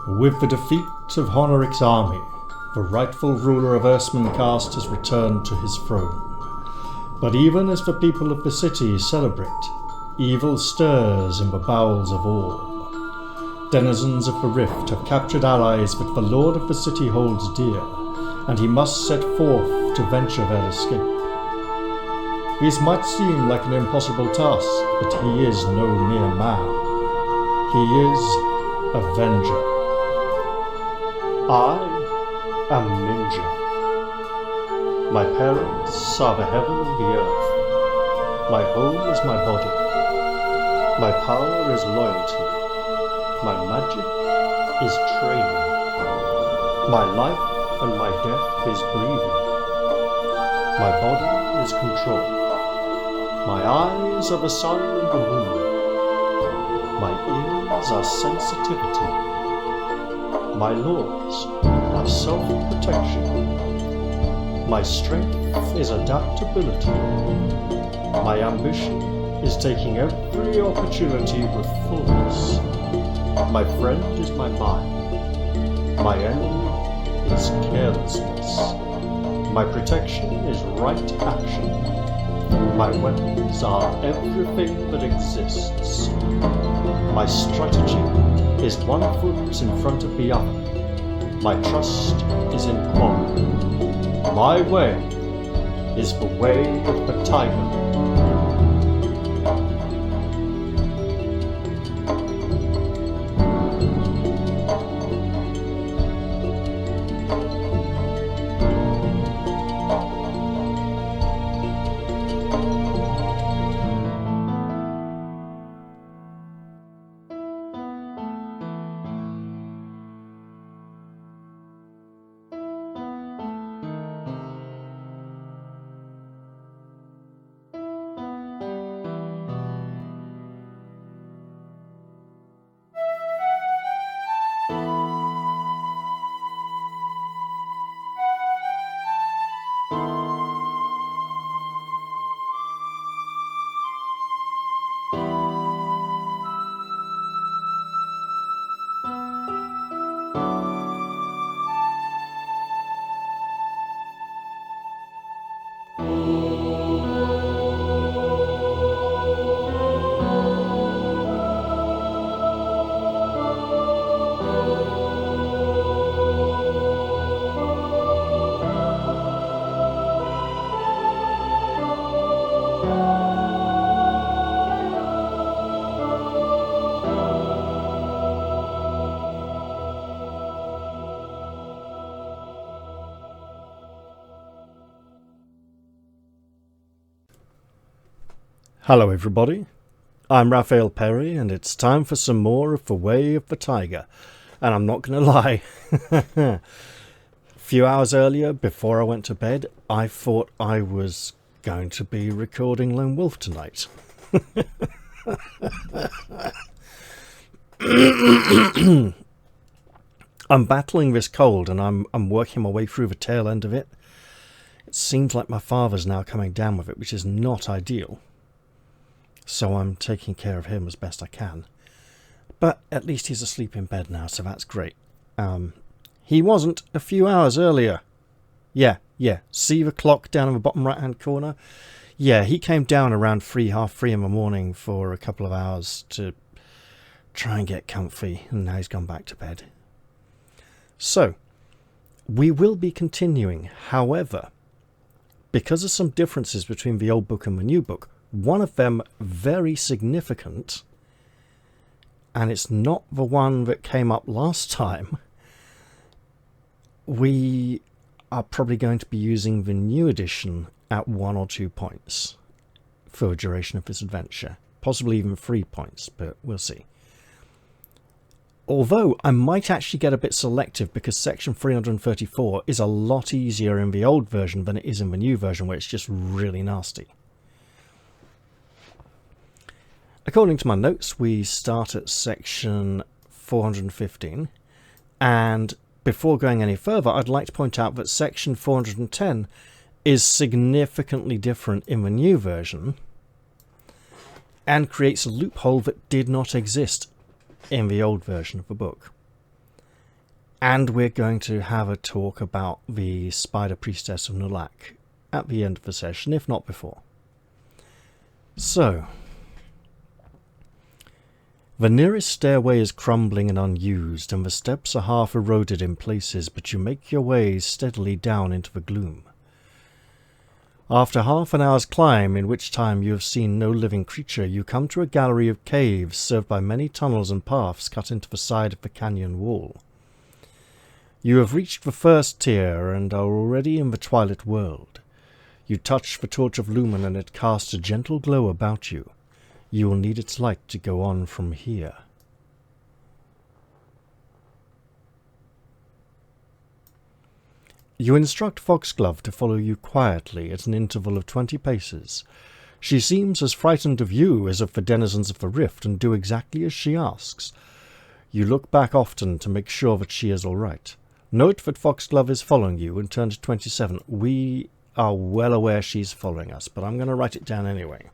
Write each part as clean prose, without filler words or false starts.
With the defeat of Honoric's army, the rightful ruler of Earthmancast has returned to his throne. But even as the people of the city celebrate, evil stirs in the bowels of all. Denizens of the Rift have captured allies that the lord of the city holds dear, and he must set forth to venture their escape. This might seem like an impossible task, but he is no mere man. He is Avenger. I am Ninja. My parents are the heaven and the earth. My home is my body. My power is loyalty. My magic is training. My life and my death is breathing. My body is control. My eyes are the sun and the moon. My ears are sensitivity. My laws are self-protection. My strength is adaptability. My ambition is taking every opportunity with fullness. My friend is my mind. My enemy is carelessness. My protection is right action. My weapons are everything that exists. My strategy is one foot in front of the other. My trust is in quality. My way is the way of the tiger. Hello everybody, I'm Raphael Perry and it's time for some more of The Way of the Tiger. And I'm not going to lie, a few hours earlier before I went to bed, I thought I was going to be recording Lone Wolf tonight. I'm battling this cold and I'm working my way through the tail end of it. It seems like my father's now coming down with it, which is not ideal. So I'm taking care of him as best I can. But at least he's asleep in bed now, so that's great. He wasn't a few hours earlier. Yeah. See the clock down in the bottom right-hand corner? Yeah, he came down around 3:30 in the morning for a couple of hours to try and get comfy, and now he's gone back to bed. So, we will be continuing. However, because of some differences between the old book and the new book, one of them very significant, and it's not the one that came up last time, we are probably going to be using the new edition at 1 or 2 points for the duration of this adventure. Possibly even 3 points, but we'll see. Although I might actually get a bit selective because section 334 is a lot easier in the old version than it is in the new version, where it's just really nasty. According to my notes, we start at section 415, and before going any further, I'd like to point out that section 410 is significantly different in the new version and creates a loophole that did not exist in the old version of the book. And we're going to have a talk about the Spider Priestess of Nulak at the end of the session, if not before. So, the nearest stairway is crumbling and unused, and the steps are half eroded in places, but you make your way steadily down into the gloom. After half an hour's climb, in which time you have seen no living creature, you come to a gallery of caves served by many tunnels and paths cut into the side of the canyon wall. You have reached the first tier and are already in the twilight world. You touch the torch of lumen and it casts a gentle glow about you. You will need its light to go on from here. You instruct Foxglove to follow you quietly at an interval of 20 paces. She seems as frightened of you as of the denizens of the rift and do exactly as she asks. You look back often to make sure that she is all right. Note that Foxglove is following you and turn to 27. We are well aware she's following us, but I'm going to write it down anyway.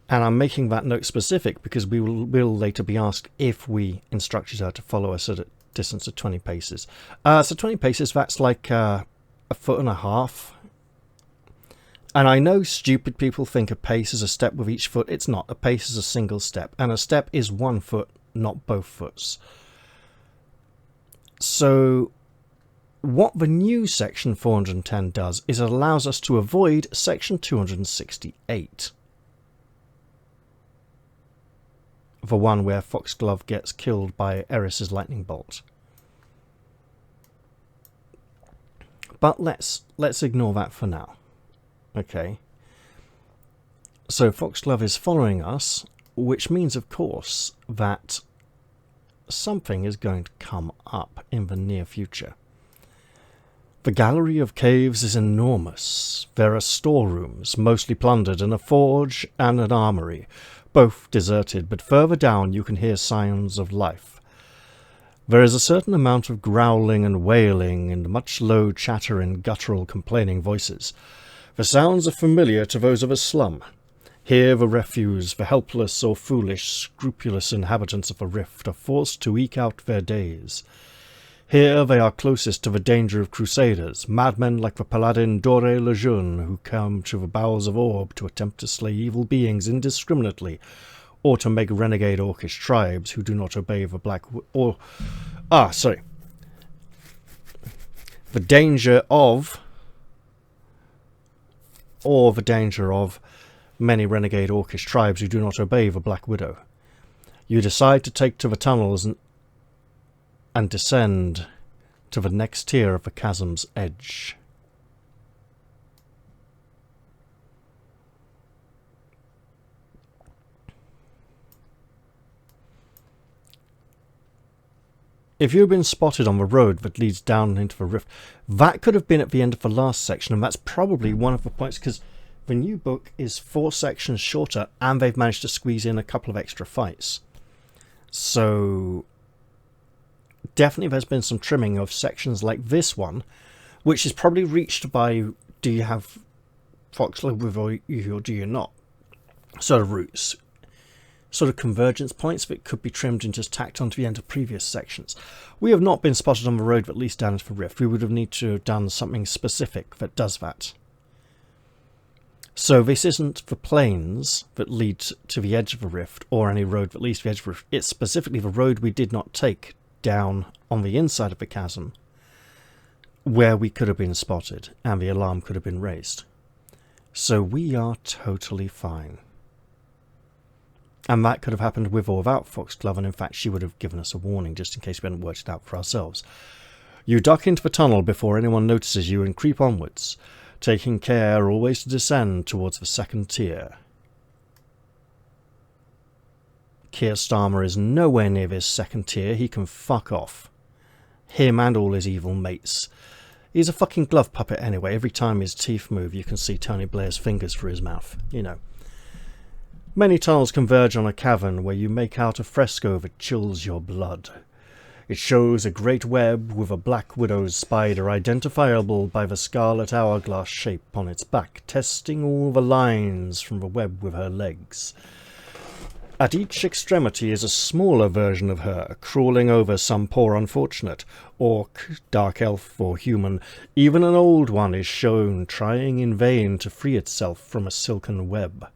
And I'm making that note specific because we will later be asked if we instructed her to follow us at a distance of 20 paces. So 20 paces, that's like a foot and a half. And I know stupid people think a pace is a step with each foot. It's not. A pace is a single step. And a step is 1 foot, not both foots. So what the new section 410 does is it allows us to avoid section 268. The one where Foxglove gets killed by Eris's lightning bolt. But let's ignore that for now. Okay. So Foxglove is following us, which means, of course, that something is going to come up in the near future. The gallery of caves is enormous. There are storerooms, mostly plundered, and a forge and an armory, both deserted, but further down you can hear signs of life. There is a certain amount of growling and wailing and much low chatter in guttural complaining voices. The sounds are familiar to those of a slum. Here the refuse, the helpless or foolish, scrupulous inhabitants of a rift are forced to eke out their days. Here they are closest to the danger of crusaders, madmen like the paladin Dore Lejeune, who come to the bowels of Orb to attempt to slay evil beings indiscriminately, or to make renegade orcish tribes who do not obey the the danger of many renegade orcish tribes who do not obey the Black Widow. You decide to take to the tunnels and descend to the next tier of the chasm's edge. If you've been spotted on the road that leads down into the rift, that could have been at the end of the last section, and that's probably one of the points, because the new book is 4 sections shorter, and they've managed to squeeze in a couple of extra fights. So definitely there's been some trimming of sections like this one, which is probably reached by, do you have Foxglove with you or do you not? Sort of routes. Sort of convergence points that could be trimmed and just tacked onto the end of previous sections. We have not been spotted on the road that leads down into the rift. We would have needed to have done something specific that does that. So this isn't the plains that lead to the edge of the rift, or any road that leads to the edge of the rift. It's specifically the road we did not take down on the inside of the chasm, where we could have been spotted and the alarm could have been raised. So we are totally fine. And that could have happened with or without Foxglove, and in fact she would have given us a warning just in case we hadn't worked it out for ourselves. You duck into the tunnel before anyone notices you and creep onwards, taking care always to descend towards the second tier. Keir Starmer is nowhere near this second tier. He can fuck off. Him and all his evil mates. He's a fucking glove puppet anyway. Every time his teeth move you can see Tony Blair's fingers for his mouth. You know. Many tunnels converge on a cavern where you make out a fresco that chills your blood. It shows a great web with a black widow's spider identifiable by the scarlet hourglass shape on its back, testing all the lines from the web with her legs. At each extremity is a smaller version of her, crawling over some poor unfortunate, orc, dark elf, or human. Even an old one is shown trying in vain to free itself from a silken web.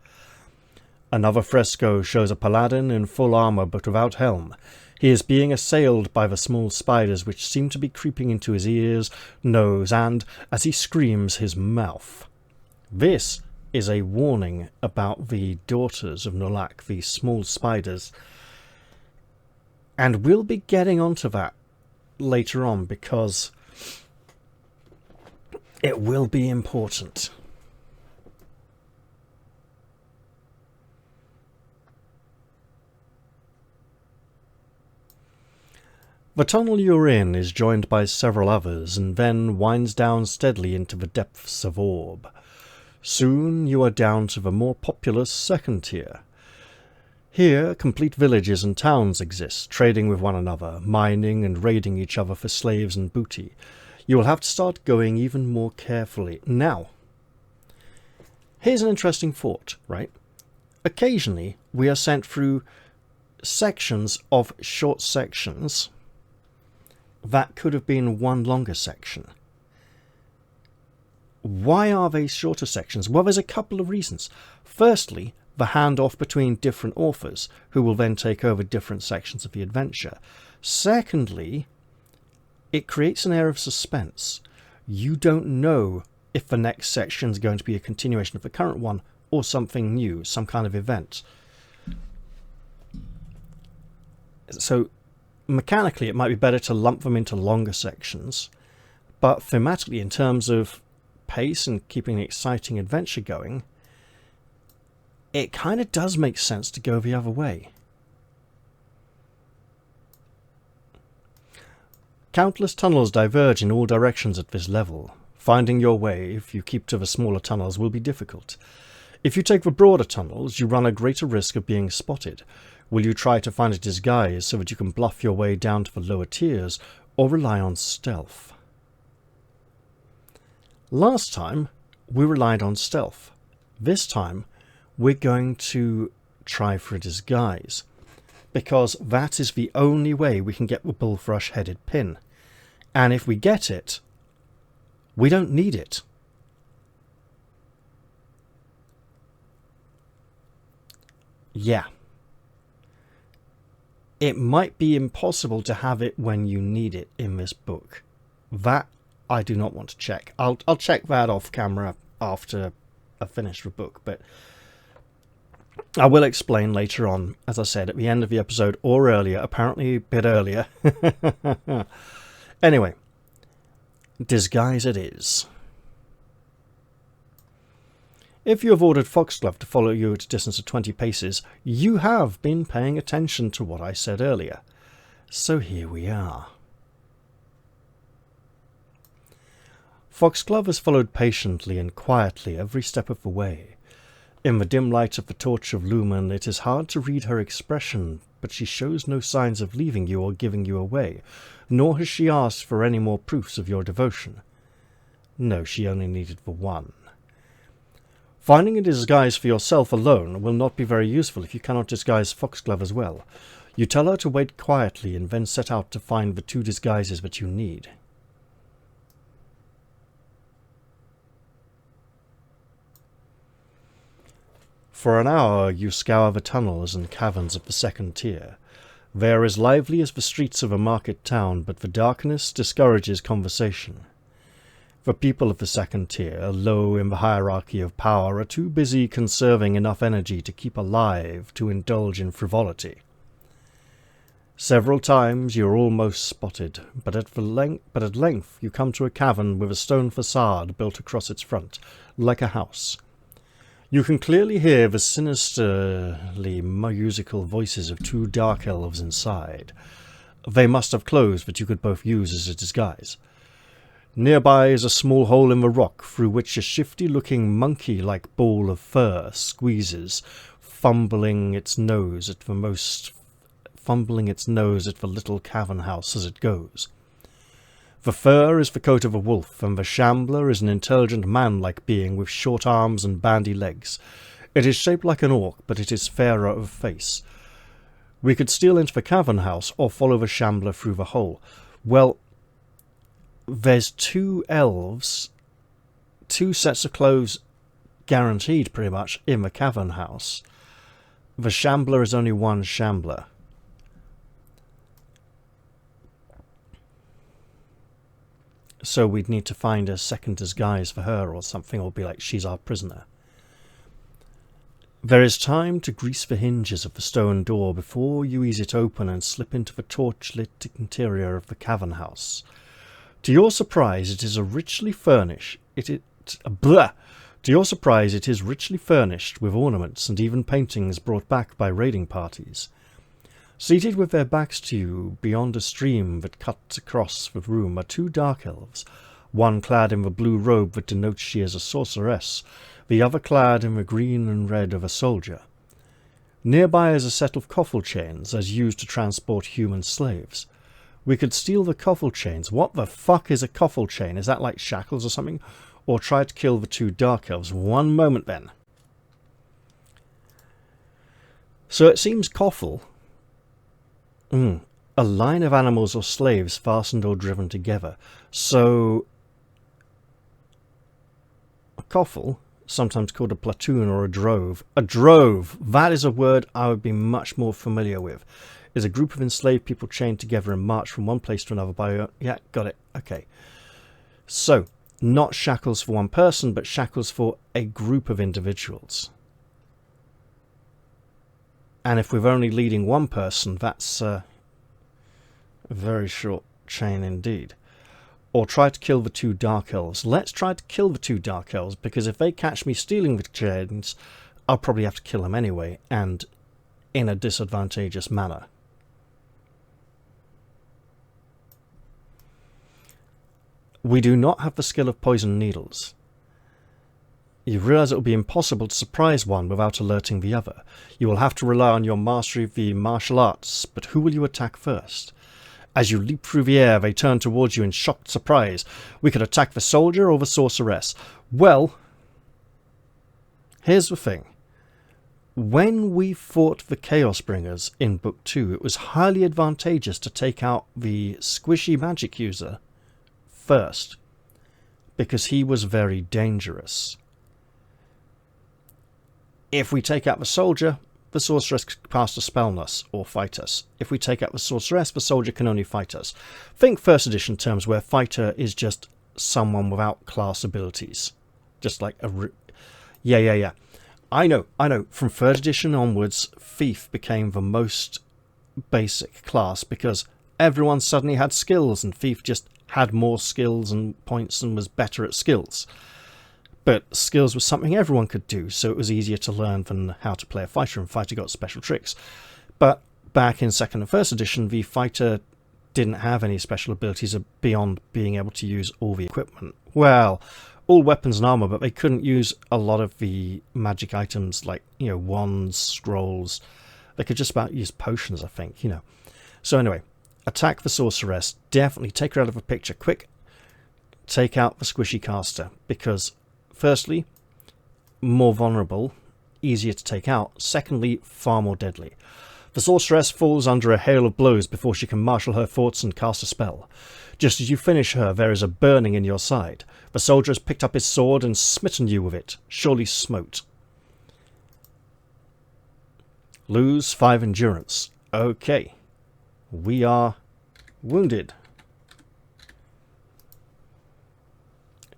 Another fresco shows a paladin in full armour but without helm. He is being assailed by the small spiders which seem to be creeping into his ears, nose, and, as he screams, his mouth. This is a warning about the daughters of Nolak, these small spiders. And we'll be getting onto that later on because it will be important. The tunnel you're in is joined by several others and then winds down steadily into the depths of Orb. Soon you are down to the more populous second tier. Here, complete villages and towns exist, trading with one another, mining and raiding each other for slaves and booty. You will have to start going even more carefully. Now, here's an interesting thought, right? Occasionally, we are sent through sections of short sections that could have been one longer section. Why are they shorter sections? Well, there's a couple of reasons. Firstly, the handoff between different authors, who will then take over different sections of the adventure. Secondly, it creates an air of suspense. You don't know if the next section is going to be a continuation of the current one or something new, some kind of event. So, mechanically, it might be better to lump them into longer sections, but thematically, in terms of pace and keeping an exciting adventure going, it kind of does make sense to go the other way. Countless tunnels diverge in all directions at this level. Finding your way, if you keep to the smaller tunnels, will be difficult. If you take the broader tunnels, you run a greater risk of being spotted. Will you try to find a disguise so that you can bluff your way down to the lower tiers, or rely on stealth? Last time, we relied on stealth. This time, we're going to try for a disguise, because that is the only way we can get the bullthrush-headed pin. And if we get it, we don't need it. Yeah. It might be impossible to have it when you need it in this book. That I do not want to check. I'll check that off camera after I finish the book, but I will explain later on, as I said, at the end of the episode or earlier, apparently a bit earlier. Anyway, disguise it is. If you have ordered Foxglove to follow you at a distance of 20 paces, you have been paying attention to what I said earlier. So here we are. Foxglove has followed patiently and quietly every step of the way. In the dim light of the torch of Lumen, it is hard to read her expression, but she shows no signs of leaving you or giving you away, nor has she asked for any more proofs of your devotion. No, she only needed the one. Finding a disguise for yourself alone will not be very useful if you cannot disguise Foxglove as well. You tell her to wait quietly and then set out to find the two disguises that you need. For an hour you scour the tunnels and caverns of the second tier. They are as lively as the streets of a market town, but the darkness discourages conversation. The people of the second tier, low in the hierarchy of power, are too busy conserving enough energy to keep alive to indulge in frivolity. Several times you are almost spotted, but at length you come to a cavern with a stone facade built across its front, like a house. You can clearly hear the sinisterly musical voices of two dark elves inside. They must have clothes that you could both use as a disguise. Nearby is a small hole in the rock through which a shifty-looking monkey-like ball of fur squeezes, fumbling its nose at the most fumbling its nose at the little cavern house as it goes. The fur is the coat of a wolf, and the shambler is an intelligent man-like being with short arms and bandy legs. It is shaped like an orc, but it is fairer of face. We could steal into the cavern house or follow the shambler through the hole. Well, there's 2 elves, 2 sets of clothes guaranteed pretty much in the cavern house. The shambler is only 1 shambler. So we'd need to find a second disguise for her or something, or be like, she's our prisoner. There is time to grease the hinges of the stone door before you ease it open and slip into the torch-lit interior of the cavern house. To your surprise, it is richly furnished. To your surprise, it is richly furnished with ornaments and even paintings brought back by raiding parties. Seated with their backs to you beyond a stream that cuts across the room are 2 dark elves, one clad in the blue robe that denotes she is a sorceress, the other clad in the green and red of a soldier. Nearby is a set of coffle chains as used to transport human slaves. We could steal the coffle chains. What the fuck is a coffle chain? Is that like shackles or something? Or try to kill the 2 dark elves. One moment then. So it seems coffle. A line of animals or slaves fastened or driven together. So a coffle, sometimes called a platoon or a drove. A drove, that is a word I would be much more familiar with. Is a group of enslaved people chained together and march from one place to another by... Yeah, got it. Okay. So, not shackles for one person, but shackles for a group of individuals. And if we're only leading one person, that's a very short chain indeed. Or try to kill the 2 dark elves. Let's try to kill the 2 dark elves, because if they catch me stealing the chains, I'll probably have to kill them anyway, and in a disadvantageous manner. We do not have the skill of poison needles. You realise it will be impossible to surprise one without alerting the other. You will have to rely on your mastery of the martial arts, but who will you attack first? As you leap through the air, they turn towards you in shocked surprise. We could attack the soldier or the sorceress. Well, here's the thing. When we fought the Chaos Bringers in Book 2, it was highly advantageous to take out the squishy magic user first, because he was very dangerous. If we take out the soldier, the sorceress can cast a spell on us or fight us. If we take out the sorceress, the soldier can only fight us. Think first edition terms where fighter is just someone without class abilities. Just like a... Yeah. I know. From 3rd edition onwards, thief became the most basic class because everyone suddenly had skills and thief just had more skills and points and was better at skills. But skills was something everyone could do, so it was easier to learn than how to play a fighter, and fighter got special tricks. But back in 2nd and 1st edition, the fighter didn't have any special abilities beyond being able to use all the equipment. Well, all weapons and armor, but they couldn't use a lot of the magic items like, wands, scrolls. They could just about use potions, I think, So anyway, attack the sorceress. Definitely take her out of the picture. Quick, take out the squishy caster, because firstly, more vulnerable, easier to take out. Secondly, far more deadly. The sorceress falls under a hail of blows before she can marshal her thoughts and cast a spell. Just as you finish her, there is a burning in your side. The soldier has picked up his sword and smitten you with it, surely smote. Lose 5 endurance. Okay. We are wounded.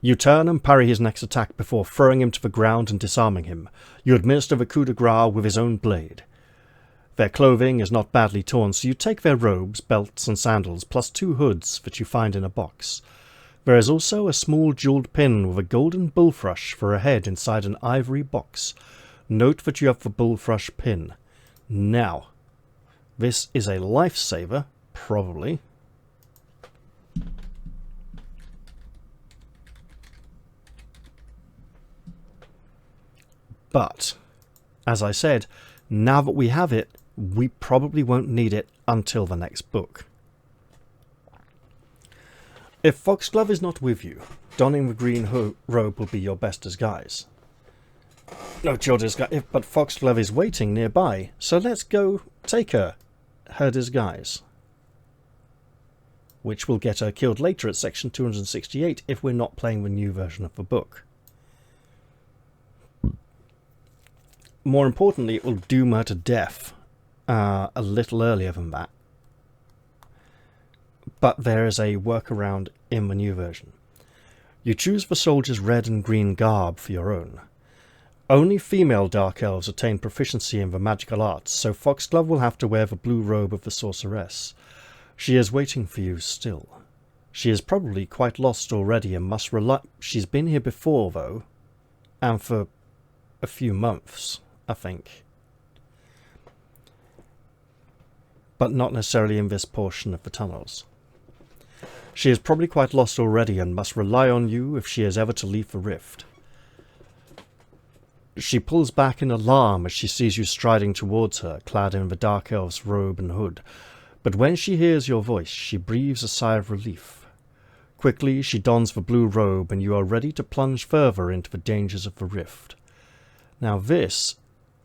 You turn and parry his next attack before throwing him to the ground and disarming him. You administer the coup de grace with his own blade. Their clothing is not badly torn, so you take their robes, belts and sandals, plus 2 hoods that you find in a box. There is also a small jewelled pin with a golden bullthrush for a head inside an ivory box. Note that you have the bullthrush pin. Now, this is a lifesaver, probably. But, as I said, now that we have it, We probably won't need it until the next book. If Foxglove is not with you, donning the green robe will be your best disguise. Note your disguise, but Foxglove is waiting nearby, so let's go take her disguise. Which will get her killed later at section 268 if we're not playing the new version of the book. More importantly, it will doom her to death a little earlier than that. But there is a workaround in the new version. You choose the soldier's red and green garb for your own. Only female Dark Elves attain proficiency in the magical arts, so Foxglove will have to wear the blue robe of the sorceress. She is waiting for you still. She is probably quite lost already and must rely... She's been here before, though, and for a few months, I think. But not necessarily in this portion of the tunnels. She is probably quite lost already and must rely on you if she is ever to leave the rift. She pulls back in alarm as she sees you striding towards her, clad in the Dark Elf's robe and hood. But when she hears your voice, she breathes a sigh of relief. Quickly, she dons the blue robe, and you are ready to plunge further into the dangers of the rift. Now this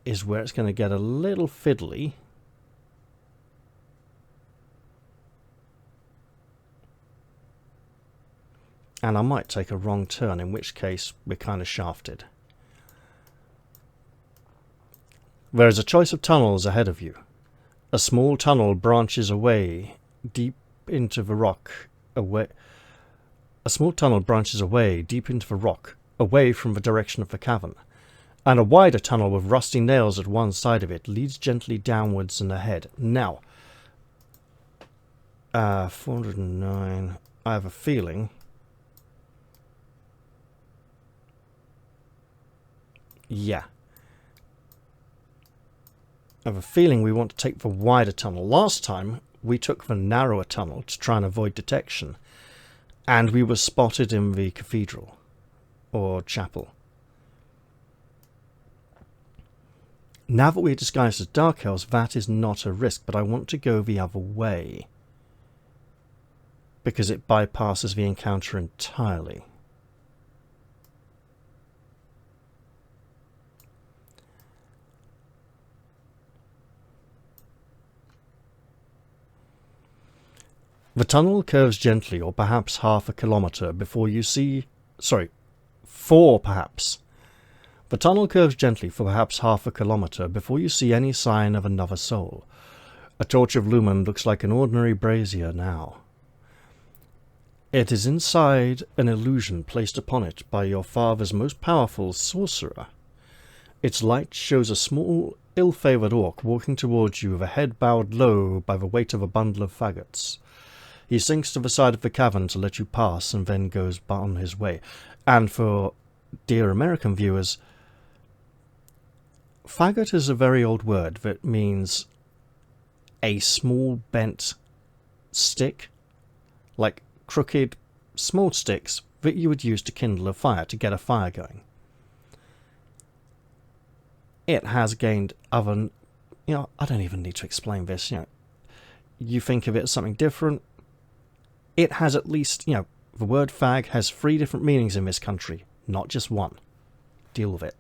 is where it's going to get a little fiddly. And I might take a wrong turn, in which case we're kind of shafted. There is a choice of tunnels ahead of you. A small tunnel branches away deep into the rock, away from the direction of the cavern, and a wider tunnel with rusty nails at one side of it leads gently downwards and ahead. Now, 409, I have a feeling... Yeah. I have a feeling we want to take the wider tunnel. Last time, we took the narrower tunnel to try and avoid detection. And we were spotted in the cathedral. Or chapel. Now that we're disguised as Dark Elves, that is not a risk, but I want to go the other way. Because it bypasses the encounter entirely. The tunnel curves gently, or perhaps half a kilometre before you see... perhaps. The tunnel curves gently for perhaps half a kilometre before you see any sign of another soul. A torch of lumen looks like an ordinary brazier now. It is inside an illusion placed upon it by your father's most powerful sorcerer. Its light shows a small, ill-favoured orc walking towards you with a head bowed low by the weight of a bundle of faggots. He sinks to the side of the cavern to let you pass and then goes on his way. And for dear American viewers, faggot is a very old word that means a small bent stick, like crooked small sticks that you would use to kindle a fire, to get a fire going. It has gained other... I don't even need to explain this, You think of it as something different. It has at least, the word fag has 3 different meanings in this country, not just one. Deal with it.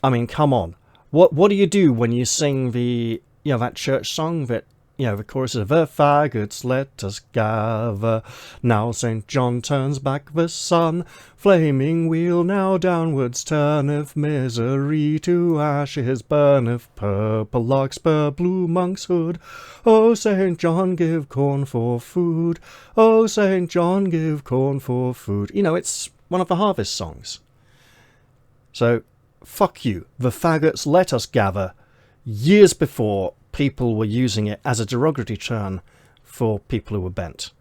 I mean, come on. What do you do when you sing the, that church song that, the chorus of the faggots let us gather. Now St. John turns back the sun. Flaming wheel now downwards turneth. Misery to ashes burneth. Purple larkspur, blue monk's hood. O St. John, give corn for food. O St. John, give corn for food. It's one of the harvest songs. So, fuck you. The faggots let us gather. Years before, people were using it as a derogatory term for people who were bent.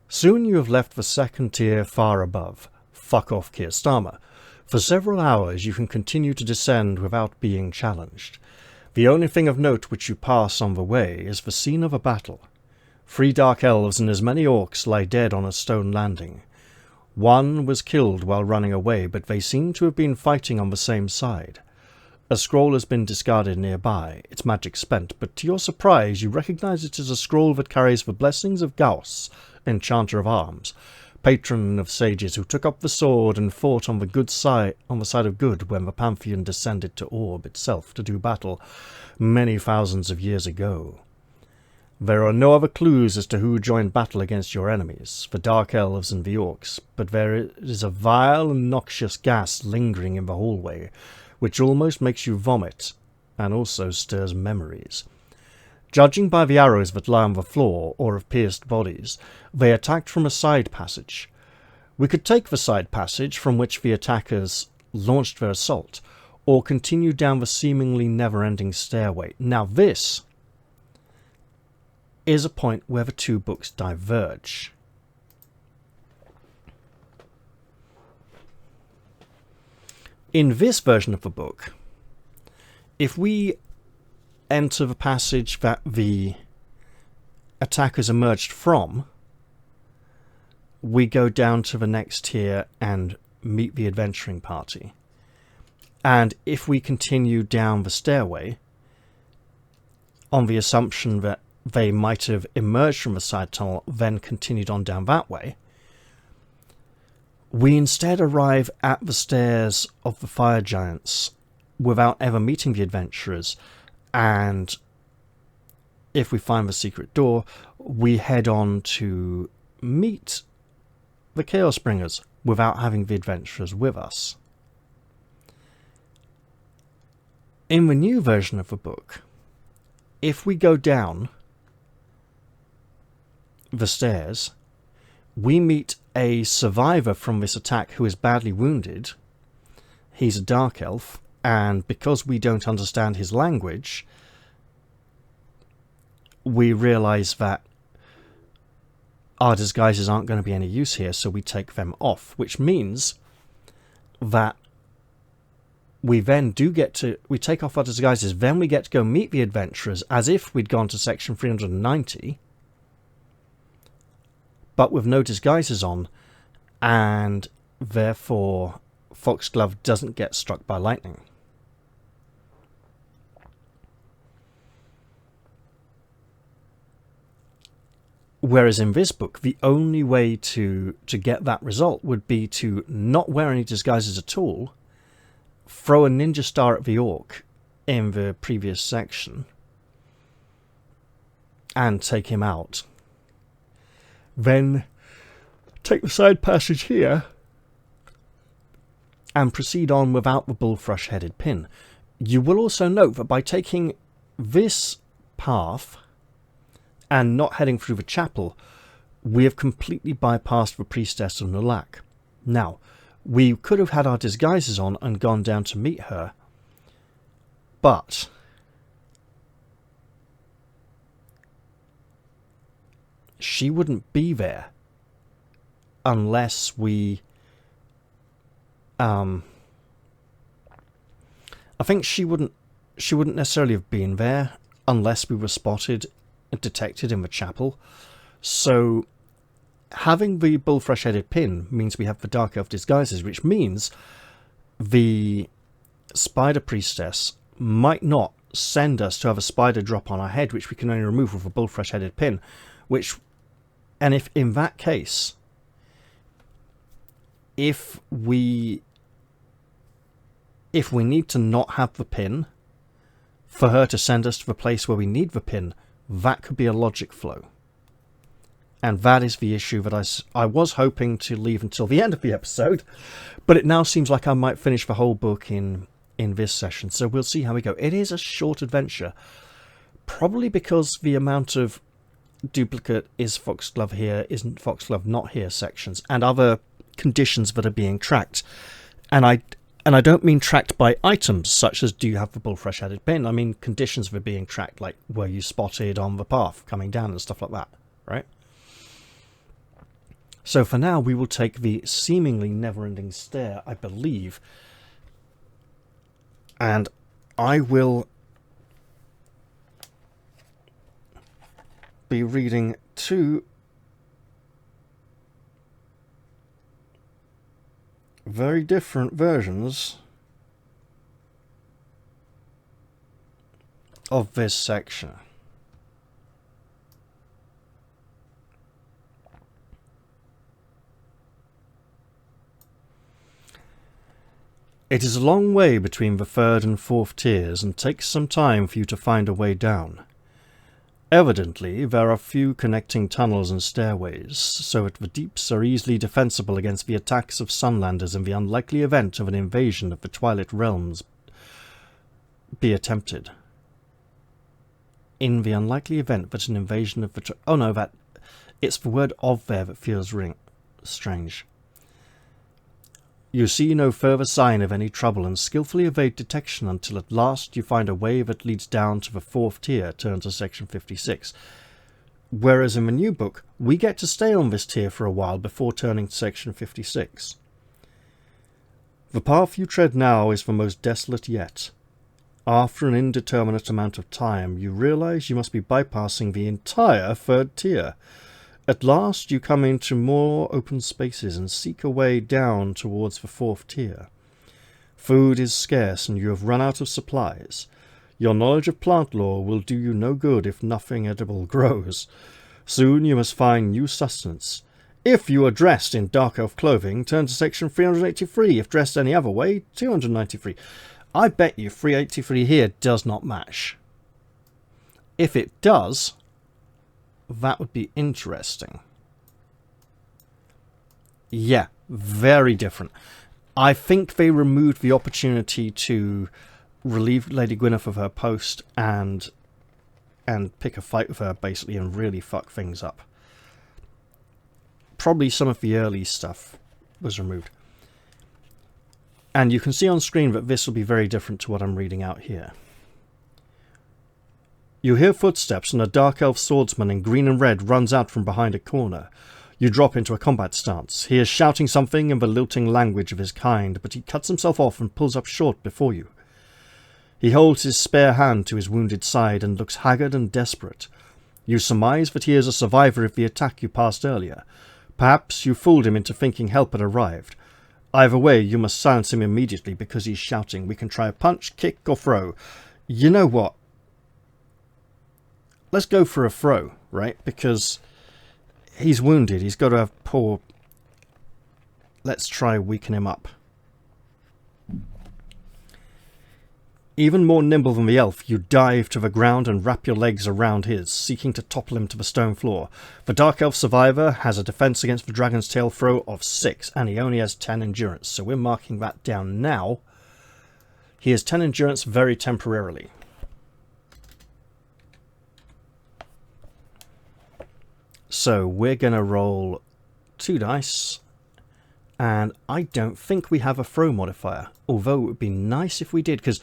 Soon you have left the second tier far above, fuck off Kirstama. For several hours you can continue to descend without being challenged. The only thing of note which you pass on the way is the scene of a battle. 3 Dark Elves and as many orcs lie dead on a stone landing. One was killed while running away, but they seem to have been fighting on the same side. A scroll has been discarded nearby, its magic spent, but to your surprise you recognize it as a scroll that carries the blessings of Gauss, enchanter of arms, patron of sages who took up the sword and fought on the side of good when the Pantheon descended to Orb itself to do battle many thousands of years ago. There are no other clues as to who joined battle against your enemies, the Dark Elves and the Orcs, but there is a vile and noxious gas lingering in the hallway, which almost makes you vomit, and also stirs memories. Judging by the arrows that lie on the floor, or of pierced bodies, they attacked from a side passage. We could take the side passage from which the attackers launched their assault, or continue down the seemingly never-ending stairway. Now this is a point where the two books diverge. In this version of the book, if we enter the passage that the attackers emerged from, we go down to the next tier and meet the adventuring party. And if we continue down the stairway, on the assumption that they might have emerged from the side tunnel, then continued on down that way, we instead arrive at the stairs of the fire giants without ever meeting the adventurers, and if we find the secret door, we head on to meet the Chaos Bringers without having the adventurers with us. In the new version of the book, if we go down the stairs, we meet a survivor from this attack who is badly wounded. He's a dark elf, and because we don't understand his language, we realise that our disguises aren't going to be any use here, so we take them off, which means that we then we take off our disguises, then we get to go meet the adventurers as if we'd gone to section 390, but with no disguises on, and therefore Foxglove doesn't get struck by lightning. Whereas in this book, the only way to get that result would be to not wear any disguises at all, throw a ninja star at the orc in the previous section, and take him out. Then take the side passage here and proceed on without the bullthrush-headed pin. You will also note that by taking this path and not heading through the chapel, we have completely bypassed the Priestess of Nulak. Now, we could have had our disguises on and gone down to meet her, but she wouldn't be there unless we I think she wouldn't necessarily have been there unless we were spotted and detected in the chapel. So having the bullthrush-headed pin means we have the Dark Elf disguises, which means the Spider Priestess might not send us to have a spider drop on our head, which we can only remove with a bullthrush-headed pin, and if in that case, if we need to not have the pin for her to send us to the place where we need the pin, that could be a logic flow. And that is the issue that I was hoping to leave until the end of the episode, but it now seems like I might finish the whole book in this session, so we'll see how we go. It is a short adventure, probably because the amount of duplicate is Foxglove here, isn't Foxglove not here sections, and other conditions that are being tracked. And I don't mean tracked by items such as do you have the bullthrush-headed pin. I mean conditions that are being tracked, like were you spotted on the path coming down and stuff like that, right? So for now we will take the seemingly never-ending stair, I believe, and I will be reading to very different versions of this section. It is a long way between the third and fourth tiers and takes some time for you to find a way down. Evidently, there are few connecting tunnels and stairways, so that the deeps are easily defensible against the attacks of Sunlanders in the unlikely event of an invasion of the Twilight Realms be attempted. In the unlikely event that an invasion of the... Oh no, that... It's the word of there that feels strange. You see no further sign of any trouble and skillfully evade detection until at last you find a way that leads down to the fourth tier, turn to section 56. Whereas in the new book, we get to stay on this tier for a while before turning to section 56. The path you tread now is the most desolate yet. After an indeterminate amount of time, you realize you must be bypassing the entire third tier. At last you come into more open spaces and seek a way down towards the fourth tier. Food is scarce and you have run out of supplies. Your knowledge of plant lore will do you no good if nothing edible grows. Soon you must find new sustenance. If you are dressed in dark elf clothing, turn to section 383. If dressed any other way, 293. I bet you 383 here does not match. If it does... that would be interesting. Yeah, very different. I think they removed the opportunity to relieve Lady Gwyneth of her post and pick a fight with her, basically, and really fuck things up. Probably some of the early stuff was removed. And you can see on screen that this will be very different to what I'm reading out here. You hear footsteps and a dark elf swordsman in green and red runs out from behind a corner. You drop into a combat stance. He is shouting something in the lilting language of his kind, but he cuts himself off and pulls up short before you. He holds his spare hand to his wounded side and looks haggard and desperate. You surmise that he is a survivor of the attack you passed earlier. Perhaps you fooled him into thinking help had arrived. Either way, you must silence him immediately because he's shouting. We can try a punch, kick, or throw. You know what? Let's go for a throw, right? Because he's wounded. He's got to have poor... Let's try weaken him up. Even more nimble than the elf, you dive to the ground and wrap your legs around his, seeking to topple him to the stone floor. The dark elf survivor has a defense against the dragon's tail throw of 6, and he only has 10 endurance, so we're marking that down now. He has 10 endurance very temporarily. So we're going to roll 2 dice, and I don't think we have a throw modifier, although it would be nice if we did, because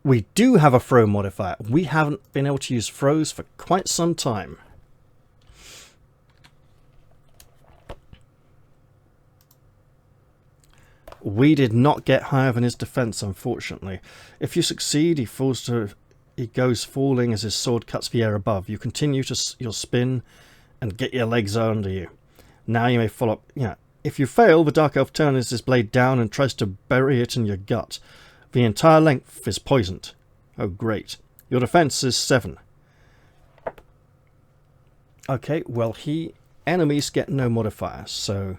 we do have a throw modifier. We haven't been able to use throws for quite some time. We did not get higher than his defense, unfortunately. If you succeed, he goes falling as his sword cuts the air above. You continue your spin and get your legs under you. Now you may follow up. Yeah. If you fail, the dark elf turns his blade down and tries to bury it in your gut. The entire length is poisoned. Oh, great. Your defense is 7. Okay, well, enemies get no modifier, so...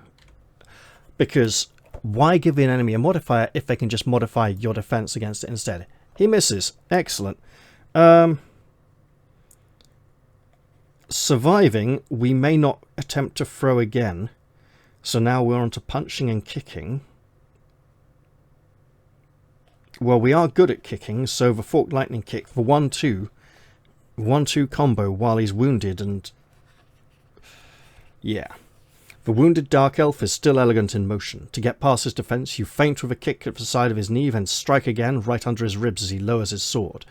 Because why give an enemy a modifier if they can just modify your defense against it instead? He misses. Excellent. Surviving, we may not attempt to throw again. So now we're on to punching and kicking. Well, we are good at kicking, so the forked lightning kick, the 1-2 combo while he's wounded, and... yeah. The wounded dark elf is still elegant in motion. To get past his defense, you feint with a kick at the side of his knee, then strike again right under his ribs as he lowers his sword.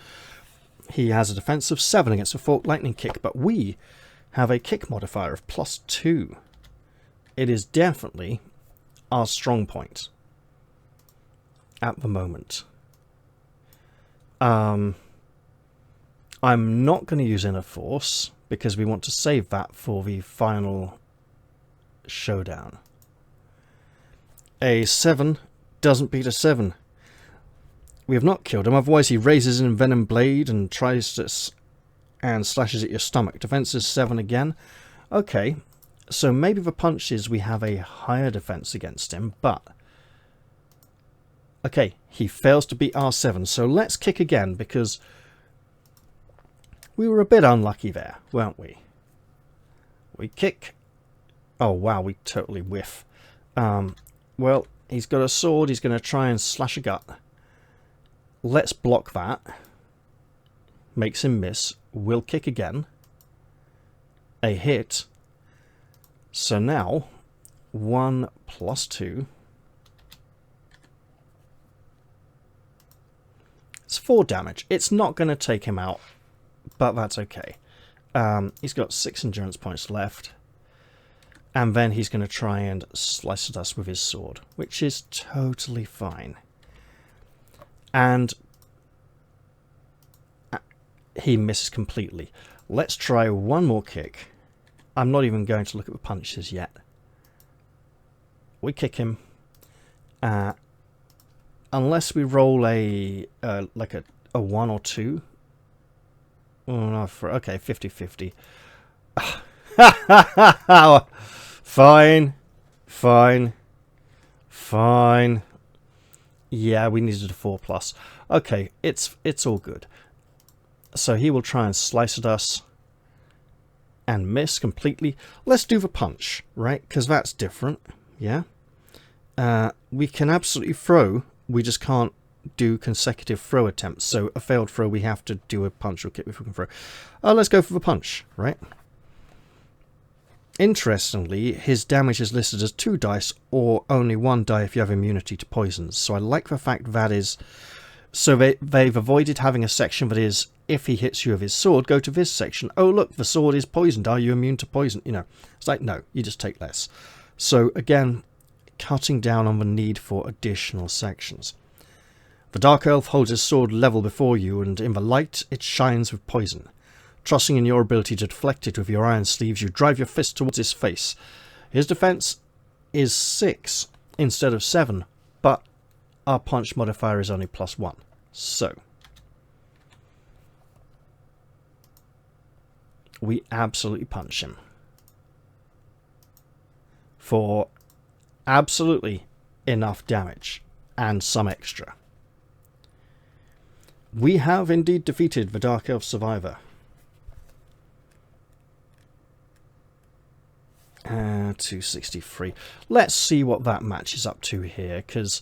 He has a defense of 7 against a forked lightning kick, but we have a kick modifier of +2. It is definitely our strong point at the moment. I'm not going to use Inner Force because we want to save that for the final showdown. A 7 doesn't beat a 7. We have not killed him, otherwise he raises an envenomed blade and tries to and slashes at your stomach. Defense is 7 again. Okay, so maybe the punches we have a higher defense against him, but... Okay, he fails to beat R7, so let's kick again, because we were a bit unlucky there, weren't we? We kick. Oh wow, we totally whiff. Well, he's got a sword, he's going to try and slash a gut. Let's block that. Makes him miss. We'll kick again. A hit. So now, 1 plus 2. It's 4 damage. It's not going to take him out, but that's okay. He's got 6 endurance points left. And then he's going to try and slice at us with his sword, which is totally fine. And he misses completely. Let's try one more kick. I'm not even going to look at the punches yet. We kick him. Unless we roll a like a 1 or 2. Oh, no, okay, 50-50. Fine. Fine. Fine. Yeah, we needed a 4+. Okay, it's all good. So he will try and slice at us and miss completely. Let's do the punch, right? Because that's different, yeah? We can absolutely throw, we just can't do consecutive throw attempts. So a failed throw, we have to do a punch or kick if we can throw. Let's go for the punch, right? Interestingly, his damage is listed as 2 dice or only 1 die if you have immunity to poisons. So I like the fact that is... So they've avoided having a section that is, if he hits you with his sword, go to this section. Oh look, the sword is poisoned. Are you immune to poison? You know, it's like, no, you just take less. So again, cutting down on the need for additional sections. The Dark Elf holds his sword level before you, and in the light it shines with poison. Trusting in your ability to deflect it with your iron sleeves, you drive your fist towards his face. His defense is 6 instead of 7, but our punch modifier is only +1. So, we absolutely punch him. For absolutely enough damage, and some extra. We have indeed defeated the Dark Elf Survivor. 263. Let's see what that matches up to here, because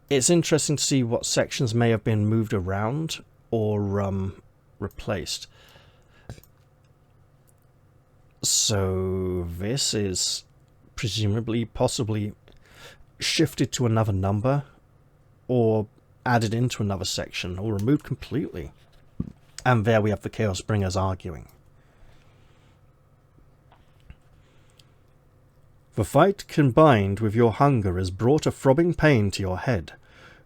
it's interesting to see what sections may have been moved around or replaced. So this is presumably possibly shifted to another number or added into another section or removed completely. And there we have the Chaos Bringers arguing. The fight combined with your hunger has brought a throbbing pain to your head.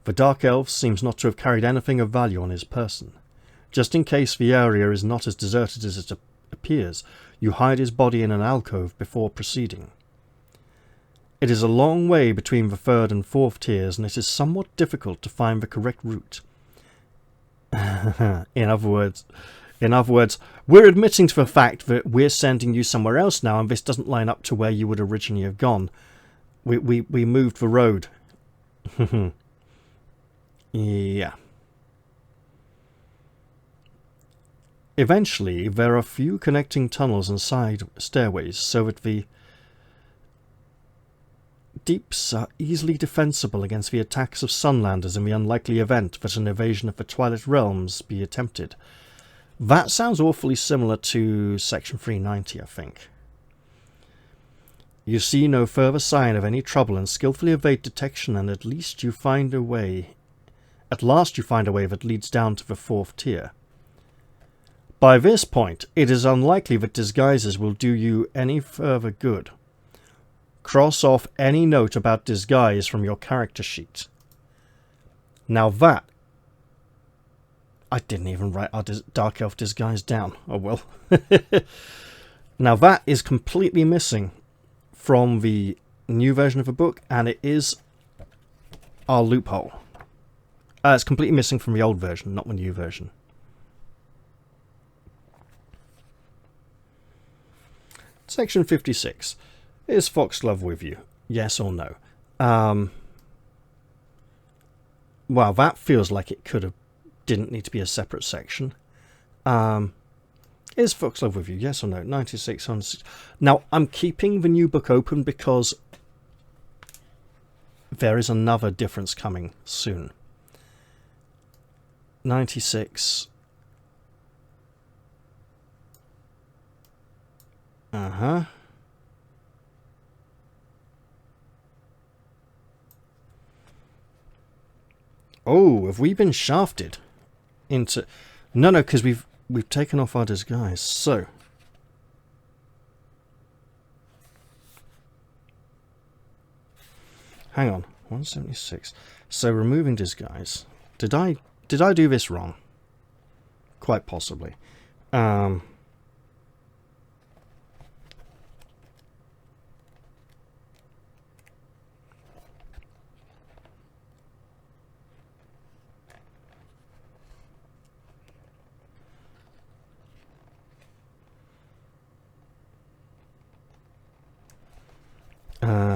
The Dark Elf seems not to have carried anything of value on his person. Just in case the area is not as deserted as it appears, you hide his body in an alcove before proceeding. It is a long way between the 3rd and 4th tiers, and it is somewhat difficult to find the correct route. In other words, we're admitting to the fact that we're sending you somewhere else now, and this doesn't line up to where you would originally have gone. We moved the road. Yeah. Eventually, there are few connecting tunnels and side stairways, so that the deeps are easily defensible against the attacks of Sunlanders in the unlikely event that an invasion of the Twilight Realms be attempted. That sounds awfully similar to Section 390, I think. You see no further sign of any trouble and skillfully evade detection, and at last you find a way that leads down to the 4th tier. By this point, it is unlikely that disguises will do you any further good. Cross off any note about disguise from your character sheet. Now that... I didn't even write our Dark Elf disguise down. Oh well. Now that is completely missing from the new version of a book, and it is our loophole. It's completely missing from the old version, not the new version. Section 56. Is Foxglove with you? Yes or no? Well, that feels like it didn't need to be a separate section. Is Foxglove with you? Yes or no? 96 on... Now, I'm keeping the new book open because there is another difference coming soon. 96. Uh-huh. Oh, have we been shafted into... No, because we've taken off our disguise. So... Hang on. 176. So removing disguise. Did I do this wrong? Quite possibly.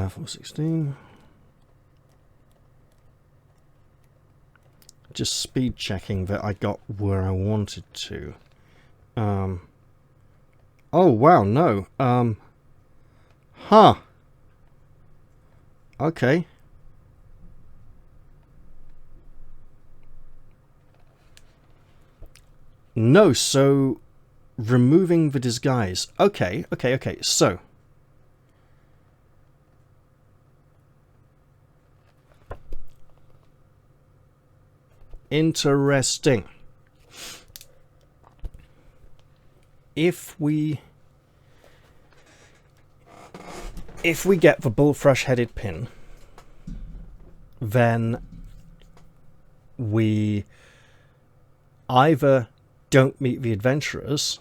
416. Just speed checking that I got where I wanted to. Oh wow, no. Huh. Okay. No, so removing the disguise. Okay. So interesting. If we get the bullthrush-headed pin, then we either don't meet the adventurers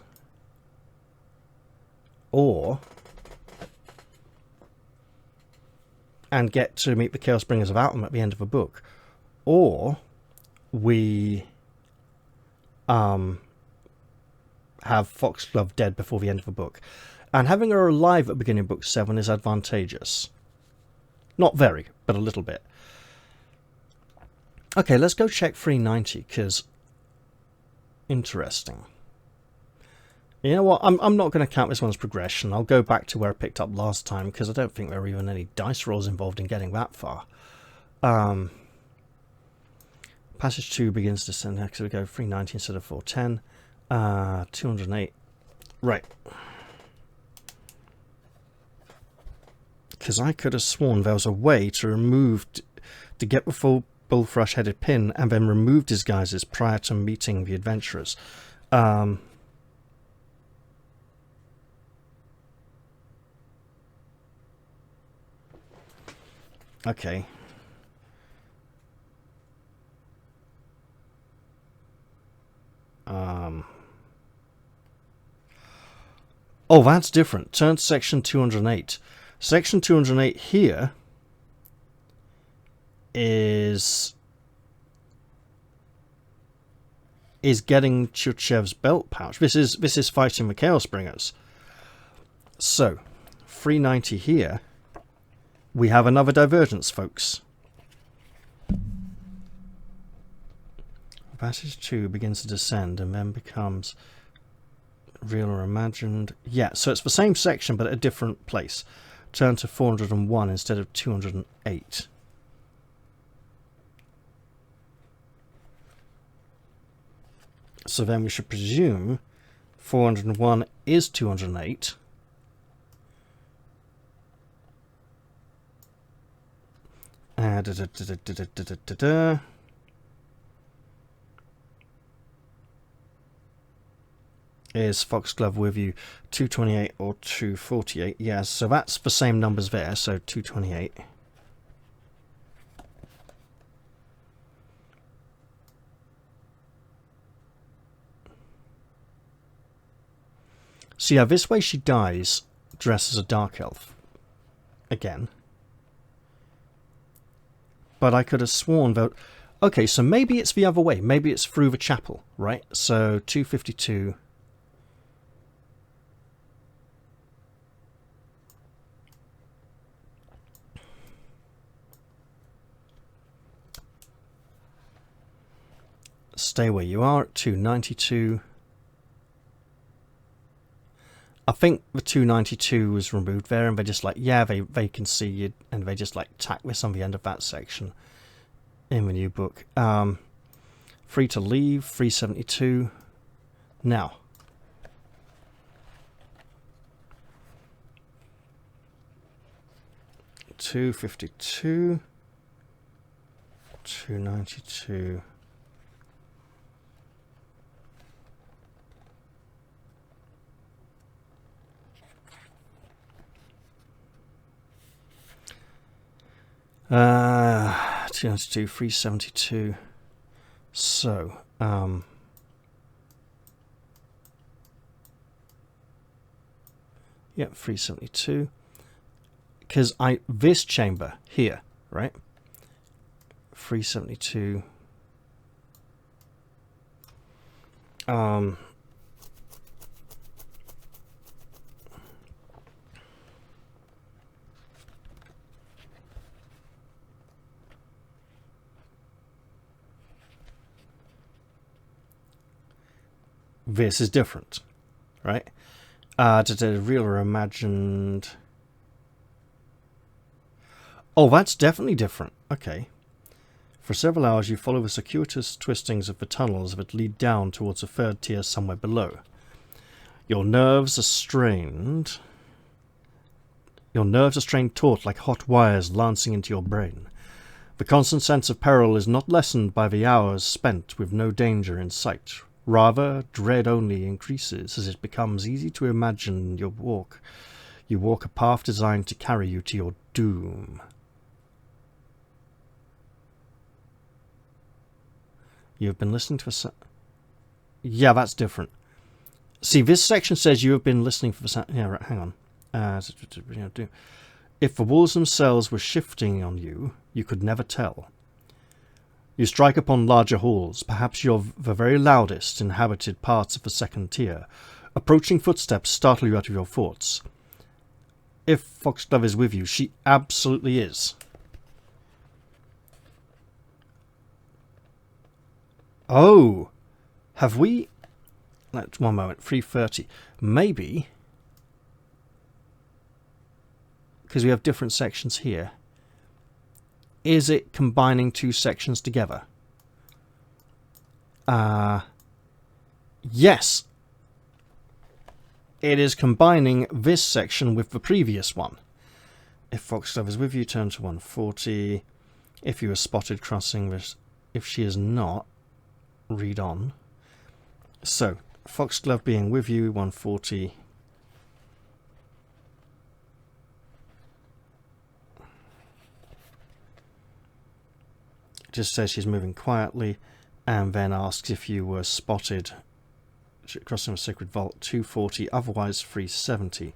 and get to meet the Chaos Bringers of Autumn at the end of the book, or we have Foxglove dead before the end of the book. And having her alive at the beginning of book 7 is advantageous. Not very, but a little bit. Okay, let's go check 390, because... Interesting. You know what, I'm not going to count this one as progression. I'll go back to where I picked up last time, because I don't think there were even any dice rolls involved in getting that far. Passage 2 begins to descend. Next we go 390 instead of 410. 208. Right. Because I could have sworn there was a way to remove... to get the full bullthrush-headed pin and then remove disguises prior to meeting the adventurers. Okay. Oh, that's different. Turn to section 208. Section 208 here is getting Churchev's belt pouch. This is fighting the Chaos Bringers. So, 390 here. We have another divergence, folks. Passage 2 begins to descend and then becomes real or imagined. Yeah, so it's the same section but at a different place. Turn to 401 instead of 208. So then we should presume 401 is 208. Is Foxglove with you 228 or 248? Yes, so that's the same numbers there, so 228. So yeah, this way she dies dressed as a dark elf. Again. but I could have sworn that... Okay, so maybe it's the other way. Maybe it's through the chapel, right? So 252... Stay where you are at 292. I think the 292 was removed there, and they're just like, yeah, they can see you, and they just like tack this on the end of that section in the new book. Free to leave, 372. Now, $252, 292. Uh, 292, 372. So, yeah, 372. Because this chamber here, right? 372. This is different, right? To real or imagined... Oh, that's definitely different. Okay. For several hours, you follow the circuitous twistings of the tunnels that lead down towards a third tier somewhere below. Your nerves are strained. Your nerves are strained taut like hot wires lancing into your brain. The constant sense of peril is not lessened by the hours spent with no danger in sight. Rather, dread only increases as it becomes easy to imagine your walk. You walk a path designed to carry you to your doom. You have been listening to a... Yeah, that's different. See, this section says you have been listening for the sound... Yeah, right, hang on. If the walls themselves were shifting on you, you could never tell. You strike upon larger halls, perhaps you're the very loudest inhabited parts of the second tier. Approaching footsteps startle you out of your thoughts. If Foxglove is with you, she absolutely is. Oh, have we... Let's, one moment, 330. Maybe, because we have different sections here, is it combining two sections together? Yes. It is combining this section with the previous one. If Foxglove is with you, turn to 140. If you are spotted crossing this... If she is not, read on. So, Foxglove being with you, 140. Just says she's moving quietly, and then asks if you were spotted crossing a sacred vault, 240, otherwise 370.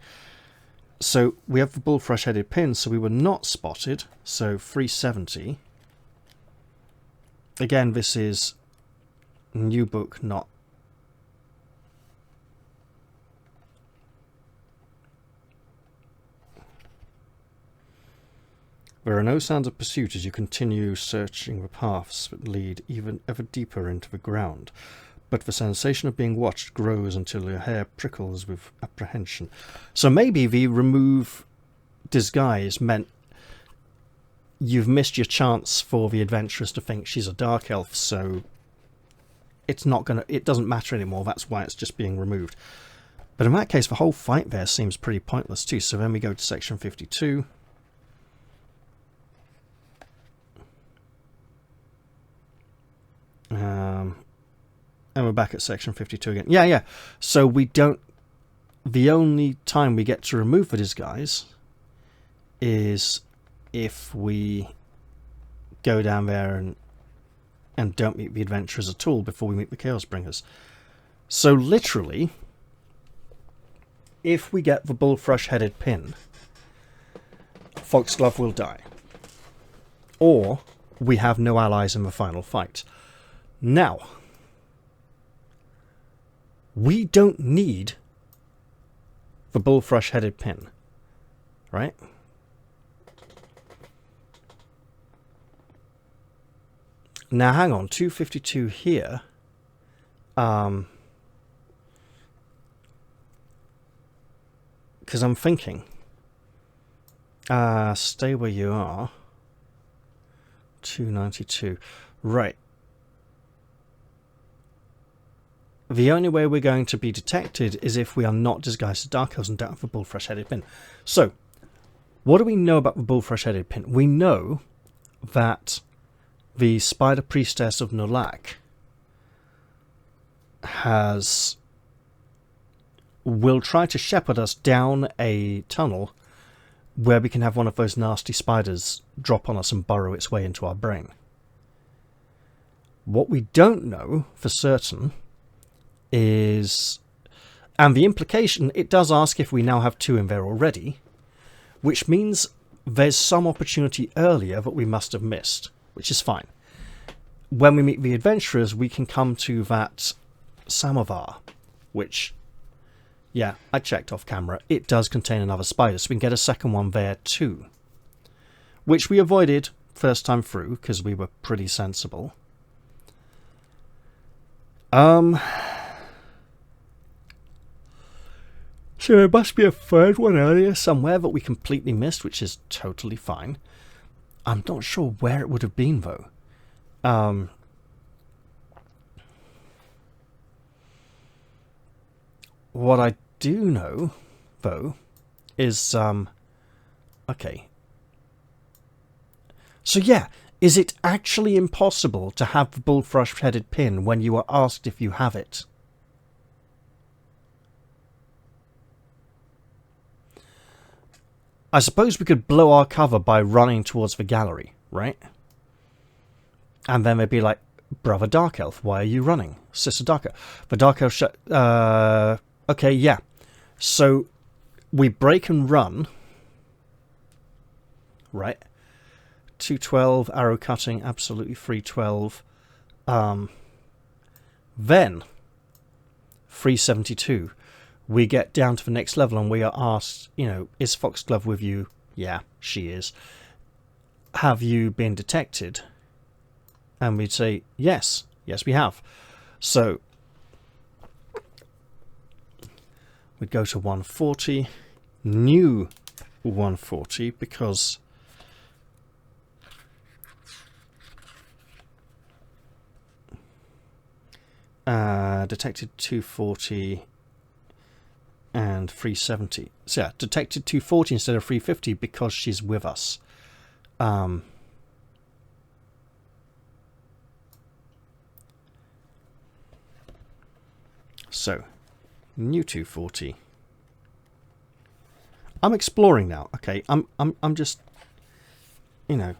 So we have the bullfrush headed pin, so we were not spotted, so 370. Again, this is new book, not... There are no sounds of pursuit as you continue searching the paths that lead even ever deeper into the ground, but the sensation of being watched grows until your hair prickles with apprehension. So maybe the remove disguise meant you've missed your chance for the adventurers to think she's a dark elf, so it's not gonna... It doesn't matter anymore, that's why it's just being removed. But in that case, the whole fight there seems pretty pointless too, so then we go to section 52. And we're back at section 52 again. Yeah. So we don't... The only time we get to remove the disguise is if we go down there and don't meet the adventurers at all before we meet the Chaos Bringers. So literally, if we get the bullfrush-headed pin, Foxglove will die. Or we have no allies in the final fight. Now, we don't need the bullthrush-headed pin, right? Now, hang on, 252 here. Because I'm thinking, stay where you are. 292. Right. The only way we're going to be detected is if we are not disguised as Dark Elves and don't have a bullthrush-headed pin. So, what do we know about the bullthrush-headed pin? We know that the Spider Priestess of Nolak will try to shepherd us down a tunnel where we can have one of those nasty spiders drop on us and burrow its way into our brain. What we don't know for certain is, and the implication, it does ask if we now have 2 in there already, which means there's some opportunity earlier that we must have missed, which is fine. When we meet the adventurers, we can come to that samovar, which, yeah, I checked off camera. It does contain another spider, so we can get a second one there too. Which we avoided first time through, because we were pretty sensible. So there must be a third one earlier somewhere that we completely missed, which is totally fine. I'm not sure where it would have been, though. What I do know, though, is, okay. So yeah, is it actually impossible to have the bullthrush-headed pin when you are asked if you have it? I suppose we could blow our cover by running towards the gallery, right? And then they'd be like, Brother Dark Elf, why are you running? Sister Dark Elf. The Dark Elf okay, yeah. So, we break and run. Right. 212, arrow cutting, absolutely 312. Then, 372. We get down to the next level and we are asked, you know, is Foxglove with you? Yeah, she is. Have you been detected? And we'd say, yes. Yes, we have. So, we'd go to 140. New 140 because detected 240 and 370. So yeah, detected 240 instead of 350 because she's with us. So, new 240. I'm exploring now. Okay, I'm just, you know.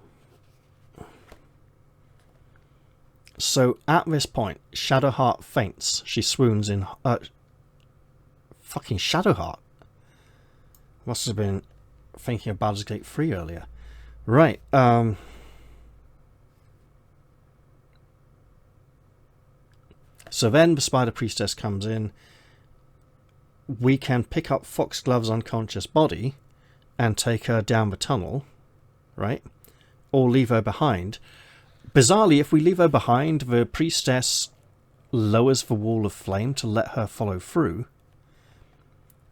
So at this point, Shadowheart faints. She swoons in. Fucking Shadowheart. Must have been thinking of Baldur's Gate 3 earlier. Right. So then the Spider Priestess comes in. We can pick up Foxglove's unconscious body and take her down the tunnel, right? Or leave her behind. Bizarrely, if we leave her behind, the Priestess lowers the wall of flame to let her follow through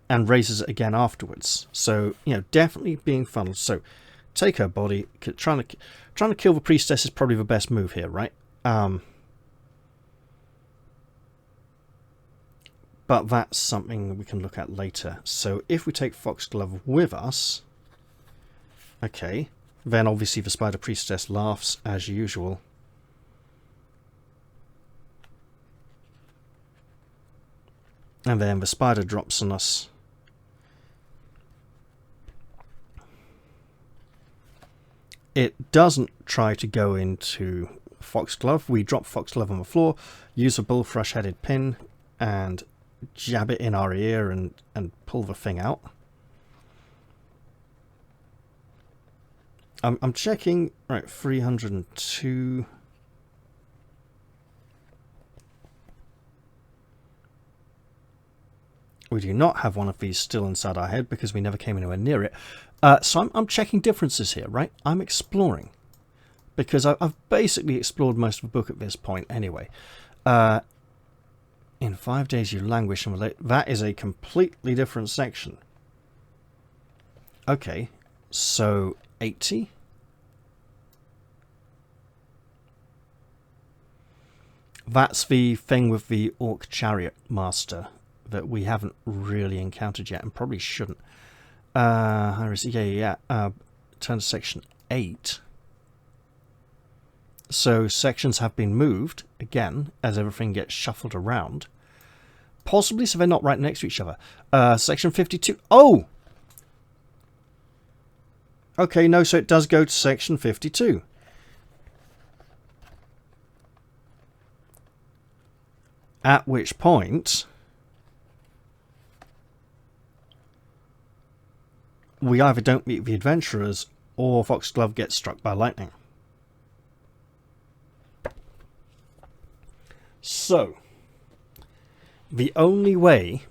and raises it again afterwards. So, you know, definitely being funneled. So, take her body. Trying to kill the Priestess is probably the best move here, right? But that's something we can look at later. So if we take Foxglove with us, okay, then obviously the Spider Priestess laughs as usual. And then the spider drops on us. It doesn't try to go into Foxglove. We drop Foxglove on the floor, use a bullthrush-headed pin, and jab it in our ear and pull the thing out. I'm checking. Right, 302. We do not have one of these still inside our head because we never came anywhere near it. So I'm checking differences here, right? I'm exploring. Because I've basically explored most of the book at this point anyway. In 5 days you languish and relate. That is a completely different section. Okay, so 80. That's the thing with the Orc Chariot Master that we haven't really encountered yet and probably shouldn't. Turn to section 8. So sections have been moved, again, as everything gets shuffled around. Possibly so they're not right next to each other. Section 52. Oh! Okay, no, so it does go to section 52. At which point we either don't meet the adventurers or Foxglove gets struck by lightning. So, the only way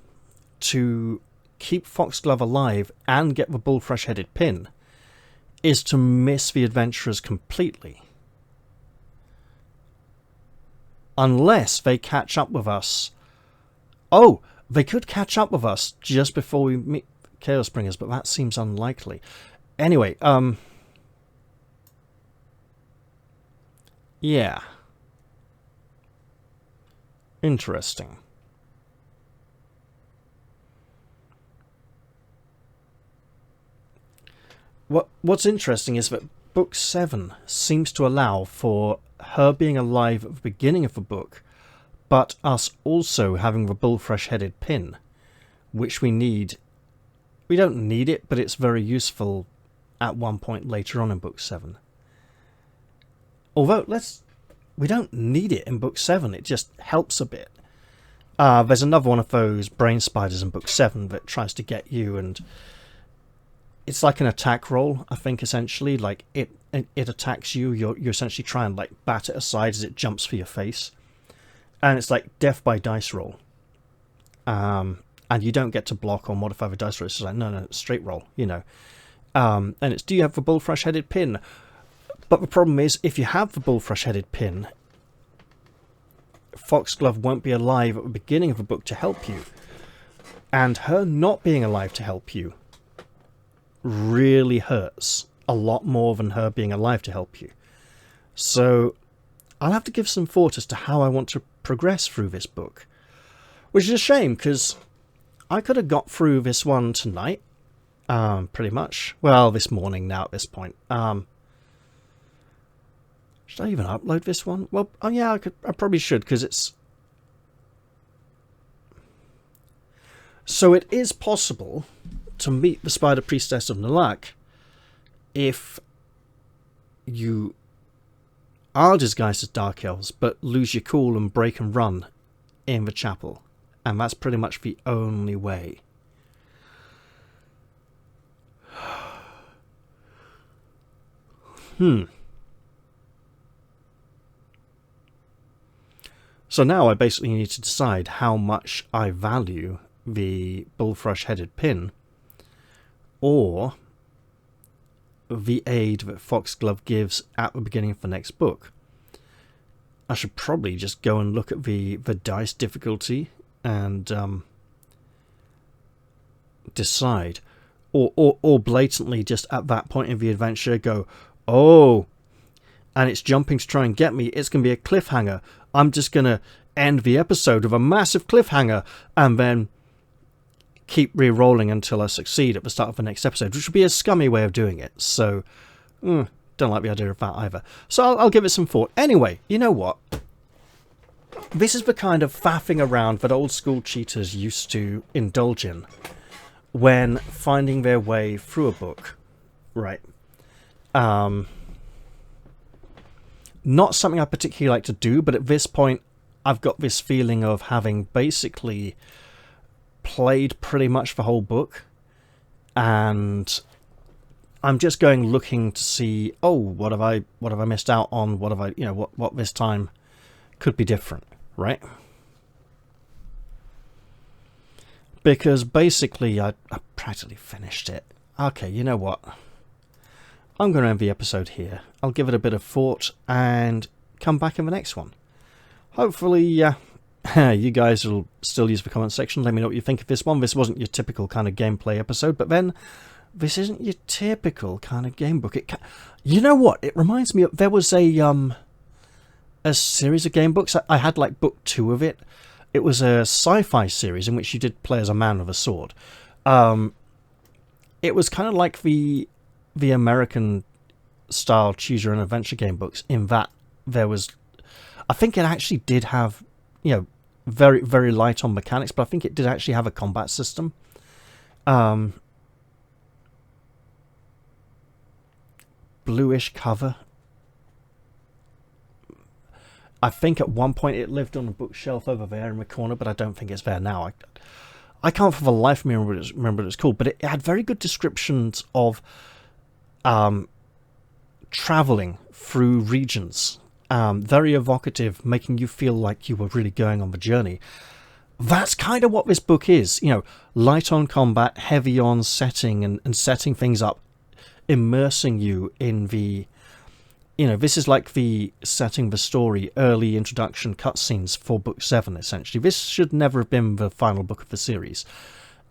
to keep Foxglove alive and get the bullfrush-headed pin is to miss the adventurers completely. Unless they catch up with us. Oh, they could catch up with us just before we meet Chaos Bringers, but that seems unlikely. Anyway, yeah. Interesting. What's interesting is that Book 7 seems to allow for her being alive at the beginning of the book, but us also having the bullfrush-headed pin, which we need. We don't need it, but it's very useful at one point later on in Book 7. Although, we don't need it in Book 7, it just helps a bit. There's another one of those brain spiders in Book 7 that tries to get you, and it's like an attack roll, I think, essentially. Like, it attacks you, you essentially try and, like, bat it aside as it jumps for your face. And it's like death by dice roll. And you don't get to block or modify the dice roll. It's like, no, straight roll, you know. And it's, do you have the bullfrush-headed pin? But the problem is, if you have the bullfrush-headed pin, Foxglove won't be alive at the beginning of the book to help you. And her not being alive to help you really hurts a lot more than her being alive to help you. So I'll have to give some thought as to how I want to progress through this book. Which is a shame, because I could have got through this one tonight, pretty much. Well, this morning now at this point. Should I even upload this one? Well, oh yeah, I probably should, because it's... So it is possible to meet the Spider Priestess of Nalak if you are disguised as Dark Elves, but lose your cool and break and run in the chapel. And that's pretty much the only way. So now I basically need to decide how much I value the bullfrush-headed pin or the aid that Foxglove gives at the beginning of the next book. I should probably just go and look at the dice difficulty and decide. Or blatantly just at that point in the adventure go, oh, and it's jumping to try and get me, it's going to be a cliffhanger. I'm just going to end the episode with a massive cliffhanger and then keep re-rolling until I succeed at the start of the next episode, which would be a scummy way of doing it. So, don't like the idea of that either. So I'll give it some thought. Anyway, you know what? This is the kind of faffing around that old school cheaters used to indulge in when finding their way through a book. Right. Not something I particularly like to do, but at this point I've got this feeling of having basically played pretty much the whole book, and I'm just going looking to see, oh, what have I missed out on? What have I, what this time could be different, right? Because basically I practically finished it. Okay, you know what? I'm going to end the episode here. I'll give it a bit of thought and come back in the next one. Hopefully, you guys will still use the comment section. Let me know what you think of this one. This wasn't your typical kind of gameplay episode, but then this isn't your typical kind of game book. You know what? It reminds me of, there was a series of game books. I had like book 2 of it. It was a sci-fi series in which you did play as a man with a sword. It was kind of like the American style choose your own adventure game books, in that there was, I think it actually did have, very, very light on mechanics, but I think it did actually have a combat system. Bluish cover. I think at one point it lived on a bookshelf over there in the corner, but I don't think it's there now. I can't for the life of me remember what it's called, but it had very good descriptions of traveling through regions. Very evocative, making you feel like you were really going on the journey. That's kind of what this book is. Light on combat, heavy on setting and setting things up, immersing you in the... this is like the setting the story, early introduction cutscenes for book 7, essentially. This should never have been the final book of the series.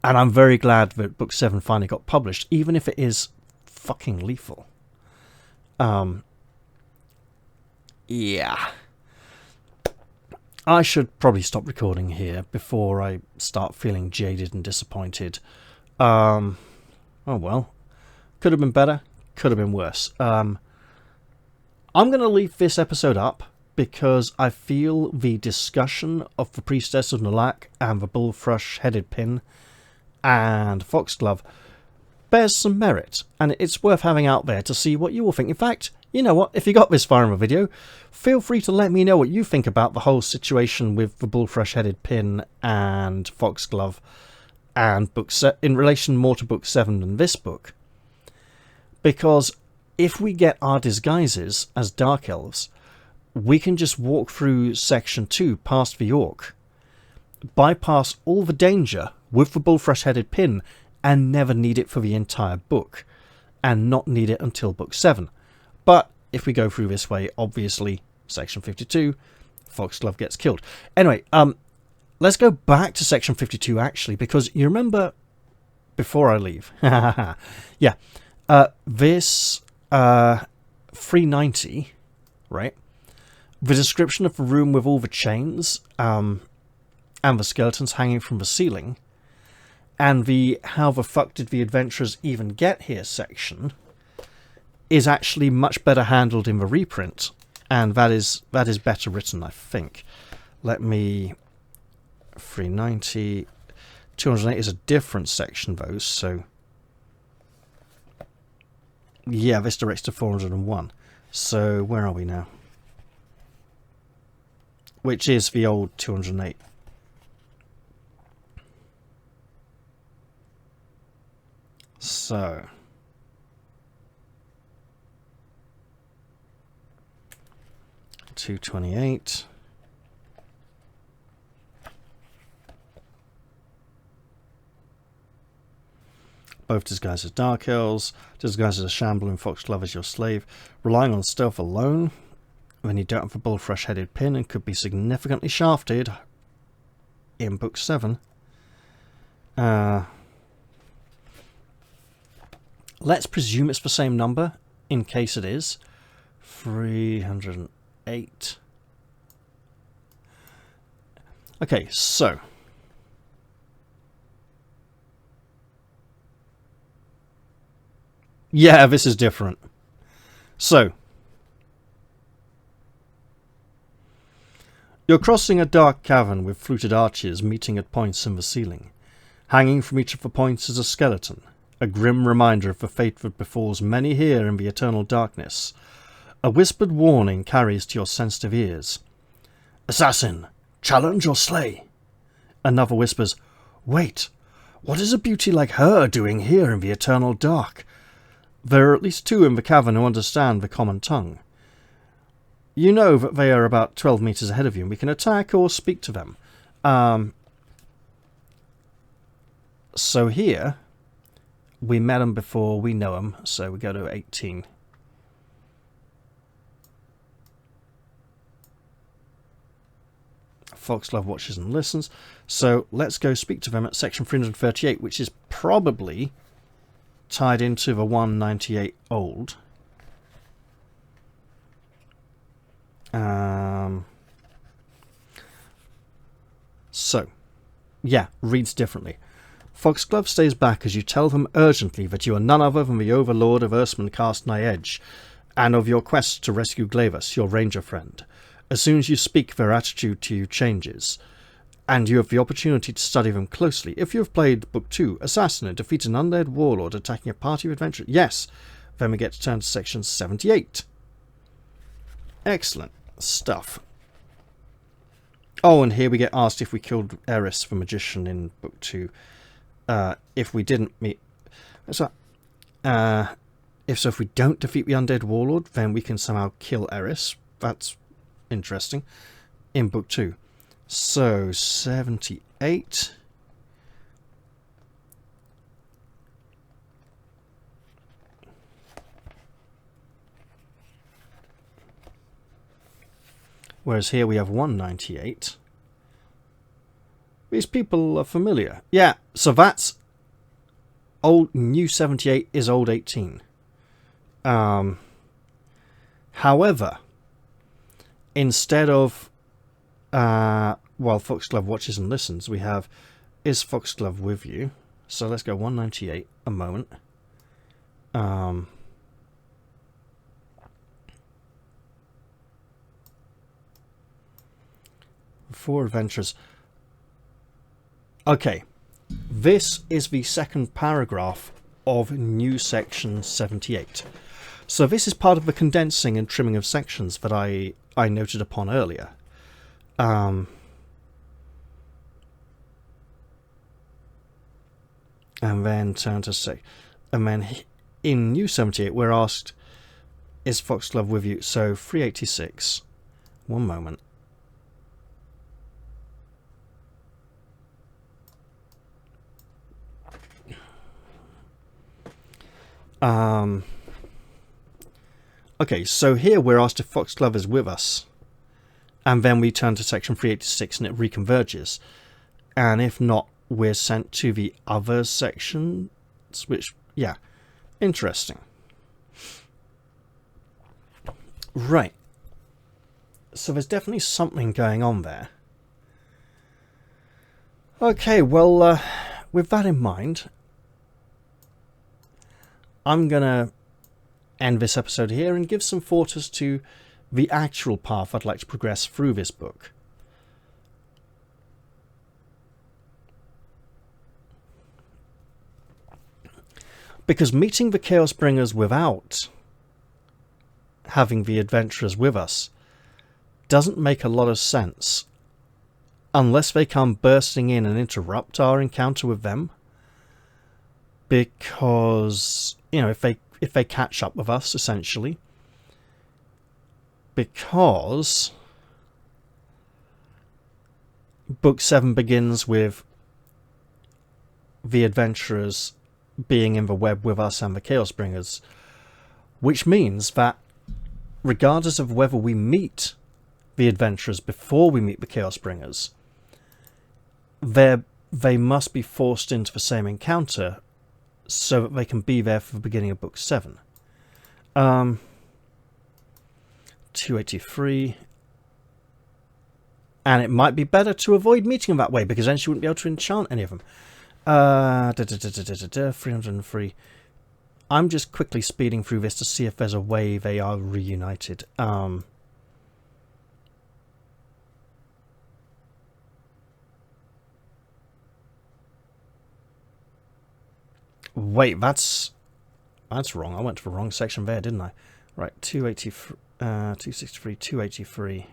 And I'm very glad that book 7 finally got published, even if it is fucking lethal. Yeah. I should probably stop recording here before I start feeling jaded and disappointed. Oh well. Could have been better, could have been worse. I'm going to leave this episode up because I feel the discussion of the Priestess of Nulak and the bullthrush-headed pin and foxglove bears some merit, and it's worth having out there to see what you will think. In fact, you know what, if you got this far in the video, feel free to let me know what you think about the whole situation with the bullthrush-headed pin and foxglove and in relation more to book 7 than this book. Because if we get our disguises as dark elves, we can just walk through section 2 past the orc, bypass all the danger with the bullthrush-headed pin, and never need it for the entire book, and not need it until book 7. But if we go through this way, obviously, section 52, Foxglove gets killed. Anyway, let's go back to section 52, actually, because you remember, before I leave, yeah, this 390, right, the description of the room with all the chains, and the skeletons hanging from the ceiling, and the how the fuck did the adventurers even get here section is actually much better handled in the reprint, and that is better written, I think. Let me... 390... 208 is a different section, though, so... Yeah, this directs to 401. So, where are we now? Which is the old 208. So... 228. Both disguised as dark elves, disguised as a shambling foxglove as your slave, relying on stealth alone, when you don't have a bullthrush-headed pin and could be significantly shafted in book 7. Let's presume it's the same number, in case it is. 308. Okay, so... yeah, this is different. So... you're crossing a dark cavern with fluted arches meeting at points in the ceiling. Hanging from each of the points is a skeleton, a grim reminder of the fate that befalls many here in the eternal darkness. A whispered warning carries to your sensitive ears. Assassin, challenge or slay? Another whispers, wait, what is a beauty like her doing here in the eternal dark? There are at least 2 in the cavern who understand the common tongue. You know that they are about 12 meters ahead of you, and we can attack or speak to them. So here, we met them before, we know them, so we go to 18. Foxglove watches and listens. So let's go speak to them at section 338, which is probably tied into the 198 old. So, yeah, reads differently. Foxglove stays back as you tell them urgently that you are none other than the overlord of Earthman Cast Edge, and of your quest to rescue Glaivas, your ranger friend. As soon as you speak, their attitude to you changes, and you have the opportunity to study them closely. If you have played Book 2, Assassin, and defeat an undead warlord attacking a party of adventurers, yes, then we get to turn to section 78. Excellent stuff. Oh, and here we get asked if we killed Eris, the magician, in Book 2. If we didn't meet... So, if we don't defeat the undead warlord, then we can somehow kill Eris. That's interesting. In Book 2. So, 78. Whereas here we have 198. These people are familiar. Yeah, so that's old. New 78 is old 18. However, instead of while Foxglove watches and listens, we have is Foxglove with you? So let's go 198 a moment. Four adventures. Okay, this is the second paragraph of new section 78. So this is part of the condensing and trimming of sections that I noted upon earlier. And then turn to and then in new 78 we're asked, is Foxglove with you? So 386. One moment. Okay, so here we're asked if Foxglove is with us, and then we turn to section 386 and it reconverges, and if not, we're sent to the other sections, which, yeah, interesting. Right, so there's definitely something going on there. Okay, well, with that in mind, I'm gonna end this episode here and give some thought as to the actual path I'd like to progress through this book. Because meeting the Chaos Bringers without having the adventurers with us doesn't make a lot of sense unless they come bursting in and interrupt our encounter with them. Because, you know, if they catch up with us, essentially. Because Book 7 begins with the adventurers being in the web with us and the Chaos Bringers, which means that regardless of whether we meet the adventurers before we meet the Chaos Bringers, they must be forced into the same encounter so that they can be there for the beginning of Book 7. 283. And it might be better to avoid meeting them that way, because then she wouldn't be able to enchant any of them. 303. I'm just quickly speeding through this to see if there's a way they are reunited. Wait, that's wrong. I went to the wrong section there, didn't I? Right, 263, 283.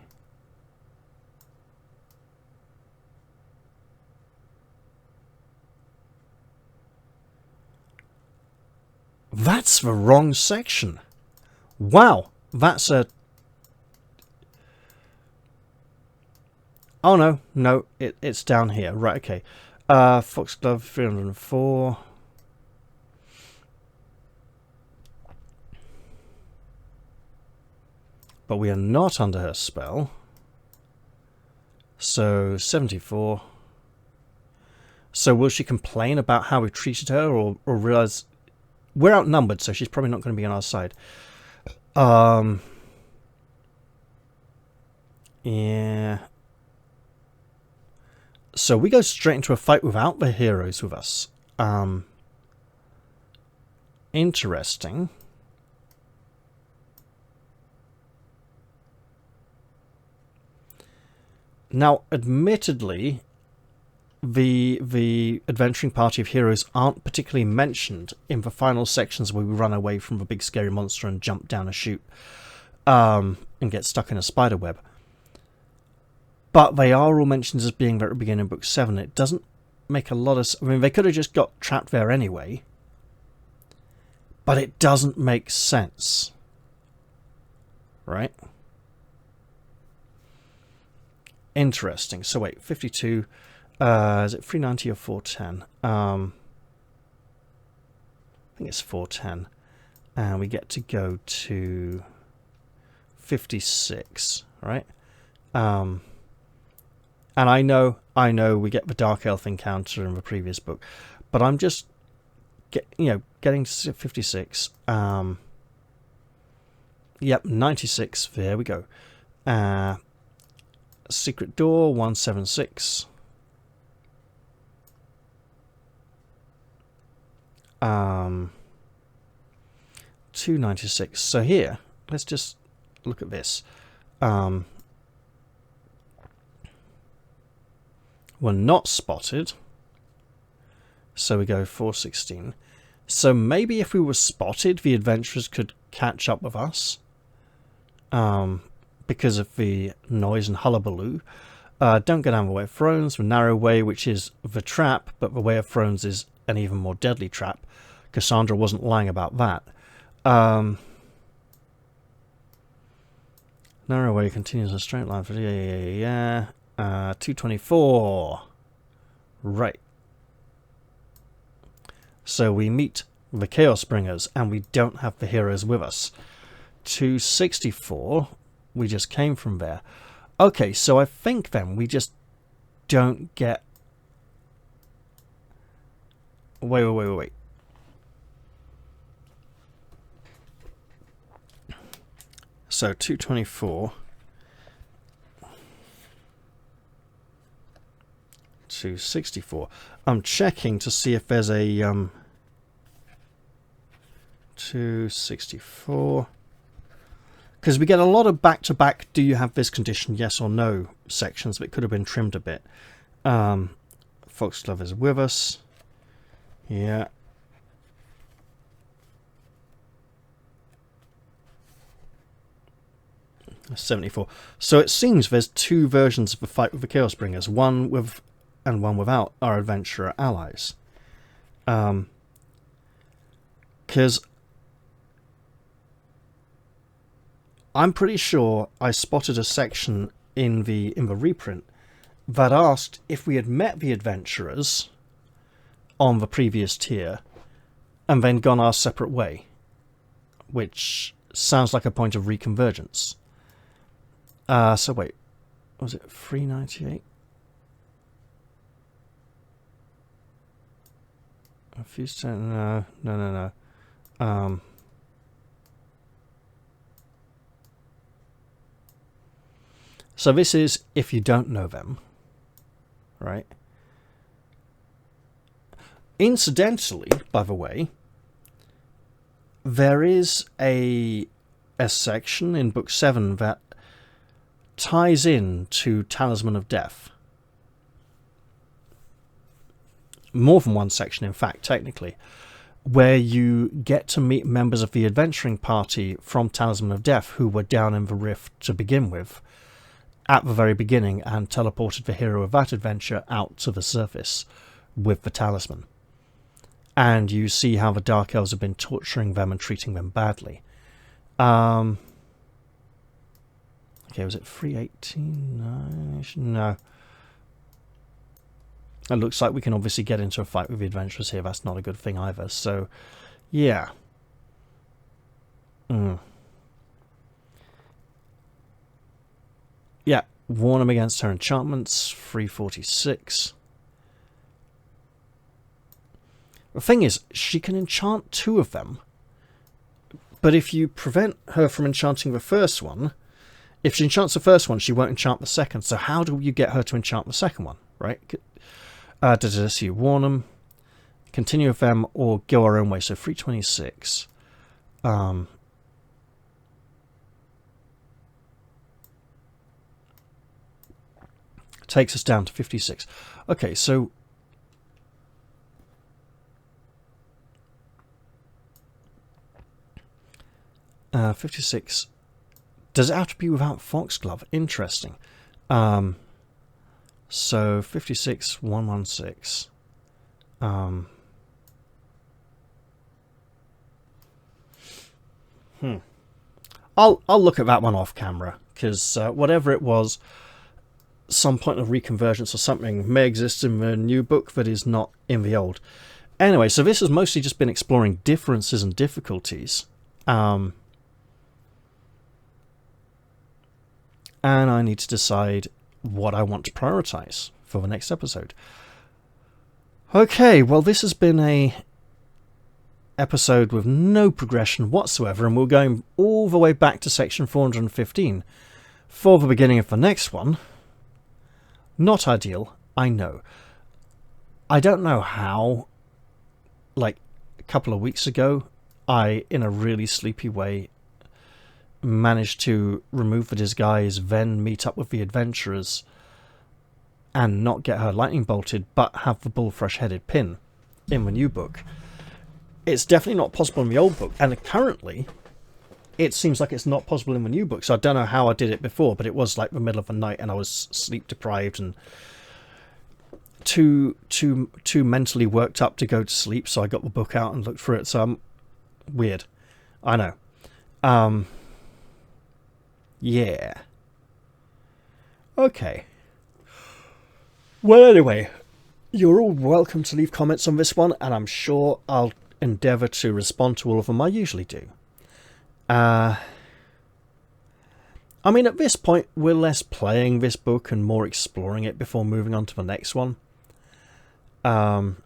That's the wrong section. Wow, that's a... Oh, no, it's down here. Right, okay. Foxglove 304. But we are not under her spell. So, 74. So will she complain about how we treated her, or realise... We're outnumbered, so she's probably not going to be on our side. Yeah. So we go straight into a fight without the heroes with us. Interesting. Now, admittedly, the adventuring party of heroes aren't particularly mentioned in the final sections where we run away from the big scary monster and jump down a chute and get stuck in a spider web. But they are all mentioned as being there at the beginning of Book 7. It doesn't make a lot of... I mean, they could have just got trapped there anyway. But it doesn't make sense. Right? Interesting. So wait, 52... is it 390 or 410? I think it's 410. And we get to go to 56, right? And I know we get the Dark Elf encounter in the previous book, but I'm just getting to 56. Yep, 96. There we go. Secret door 176. 296. So here, let's just look at this. We're not spotted, so we go 416. So maybe if we were spotted, the adventurers could catch up with us because of the noise and hullabaloo. Don't go down the Way of Thrones, the narrow way, which is the trap, but the Way of Thrones is an even more deadly trap. Cassandra wasn't lying about that. Narrow way continues a straight line for 224. Right. So we meet the Chaos Bringers, and we don't have the heroes with us. 264. We just came from there. Okay, so I think then we just don't get... Wait. So 224. 264. I'm checking to see if there's a 264. Because we get a lot of back-to-back, do you have this condition, yes or no, sections that could have been trimmed a bit. Foxglove is with us. Yeah. .74. So it seems there's two versions of the fight with the Chaos Bringers, one with and one without our adventurer allies. Because I'm pretty sure I spotted a section in the reprint that asked if we had met the adventurers on the previous tier and then gone our separate way, which sounds like a point of reconvergence. So wait, was it 398? A few no. So this is if you don't know them, right? Incidentally, by the way, there is a section in Book 7 that ties in to Talisman of Death. More than one section, in fact, technically, where you get to meet members of the adventuring party from Talisman of Death who were down in the rift to begin with, at the very beginning, and teleported the hero of that adventure out to the surface with the talisman. and you see how the Dark Elves have been torturing them and treating them badly. Okay, was it 318? No. It looks like we can obviously get into a fight with the adventurers here. That's not a good thing either. So, yeah. Yeah, warn them against her enchantments. 346. The thing is, she can enchant 2 of them. But if you prevent her from enchanting the first one, if she enchants the first one, she won't enchant the second. So how do you get her to enchant the second one, right? So you warn them, continue with them, or go our own way. So 326. Takes us down to 56. Okay, so... 56. Does it have to be without Foxglove? Interesting. So 56, 116. I'll look at that one off camera, because whatever it was, some point of reconvergence or something may exist in the new book that is not in the old. Anyway, so this has mostly just been exploring differences and difficulties. And I need to decide what I want to prioritize for the next episode. Okay, well, this has been a episode with no progression whatsoever, and we're going all the way back to section 415 for the beginning of the next one. Not ideal, I know. I don't know how, like a couple of weeks ago, I, in a really sleepy way, managed to remove the disguise, then meet up with the adventurers and not get her lightning bolted, but have the bullfrush-headed pin in the new book. It's definitely not possible in the old book, and currently it seems like it's not possible in the new book. So I don't know how I did it before, but it was like the middle of the night and I was sleep deprived and too mentally worked up to go to sleep, so I got the book out and looked through it. So I'm weird, I know. Yeah. Okay. Well, anyway, you're all welcome to leave comments on this one, and I'm sure I'll endeavour to respond to all of them. I usually do. I mean, at this point, we're less playing this book and more exploring it before moving on to the next one. And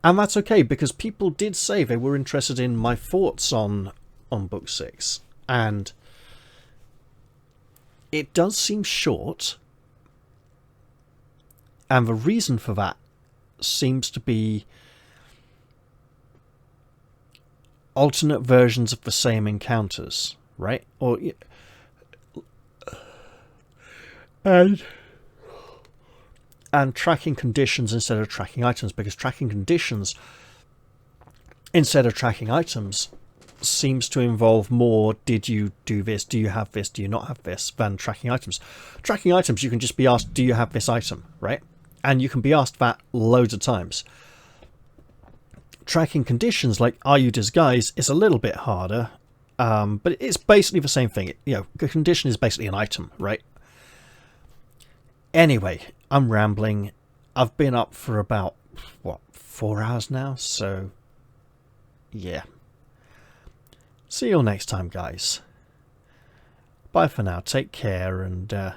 that's okay, because people did say they were interested in my thoughts on book 6, and it does seem short, and the reason for that seems to be alternate versions of the same encounters, right? Or and tracking conditions instead of tracking items, because tracking conditions instead of tracking items seems to involve more, did you do this, do you have this, do you not have this, than tracking items. Tracking items, you can just be asked, do you have this item, right? And you can be asked that loads of times. Tracking conditions, like are you disguised, is a little bit harder, but it's basically the same thing. You know, the condition is basically an item, right? Anyway, I'm rambling. I've been up for about, what, 4 hours now, so yeah. See you all next time, guys. Bye for now. Take care, and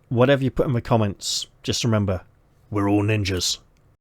whatever you put in the comments, just remember, we're all ninjas.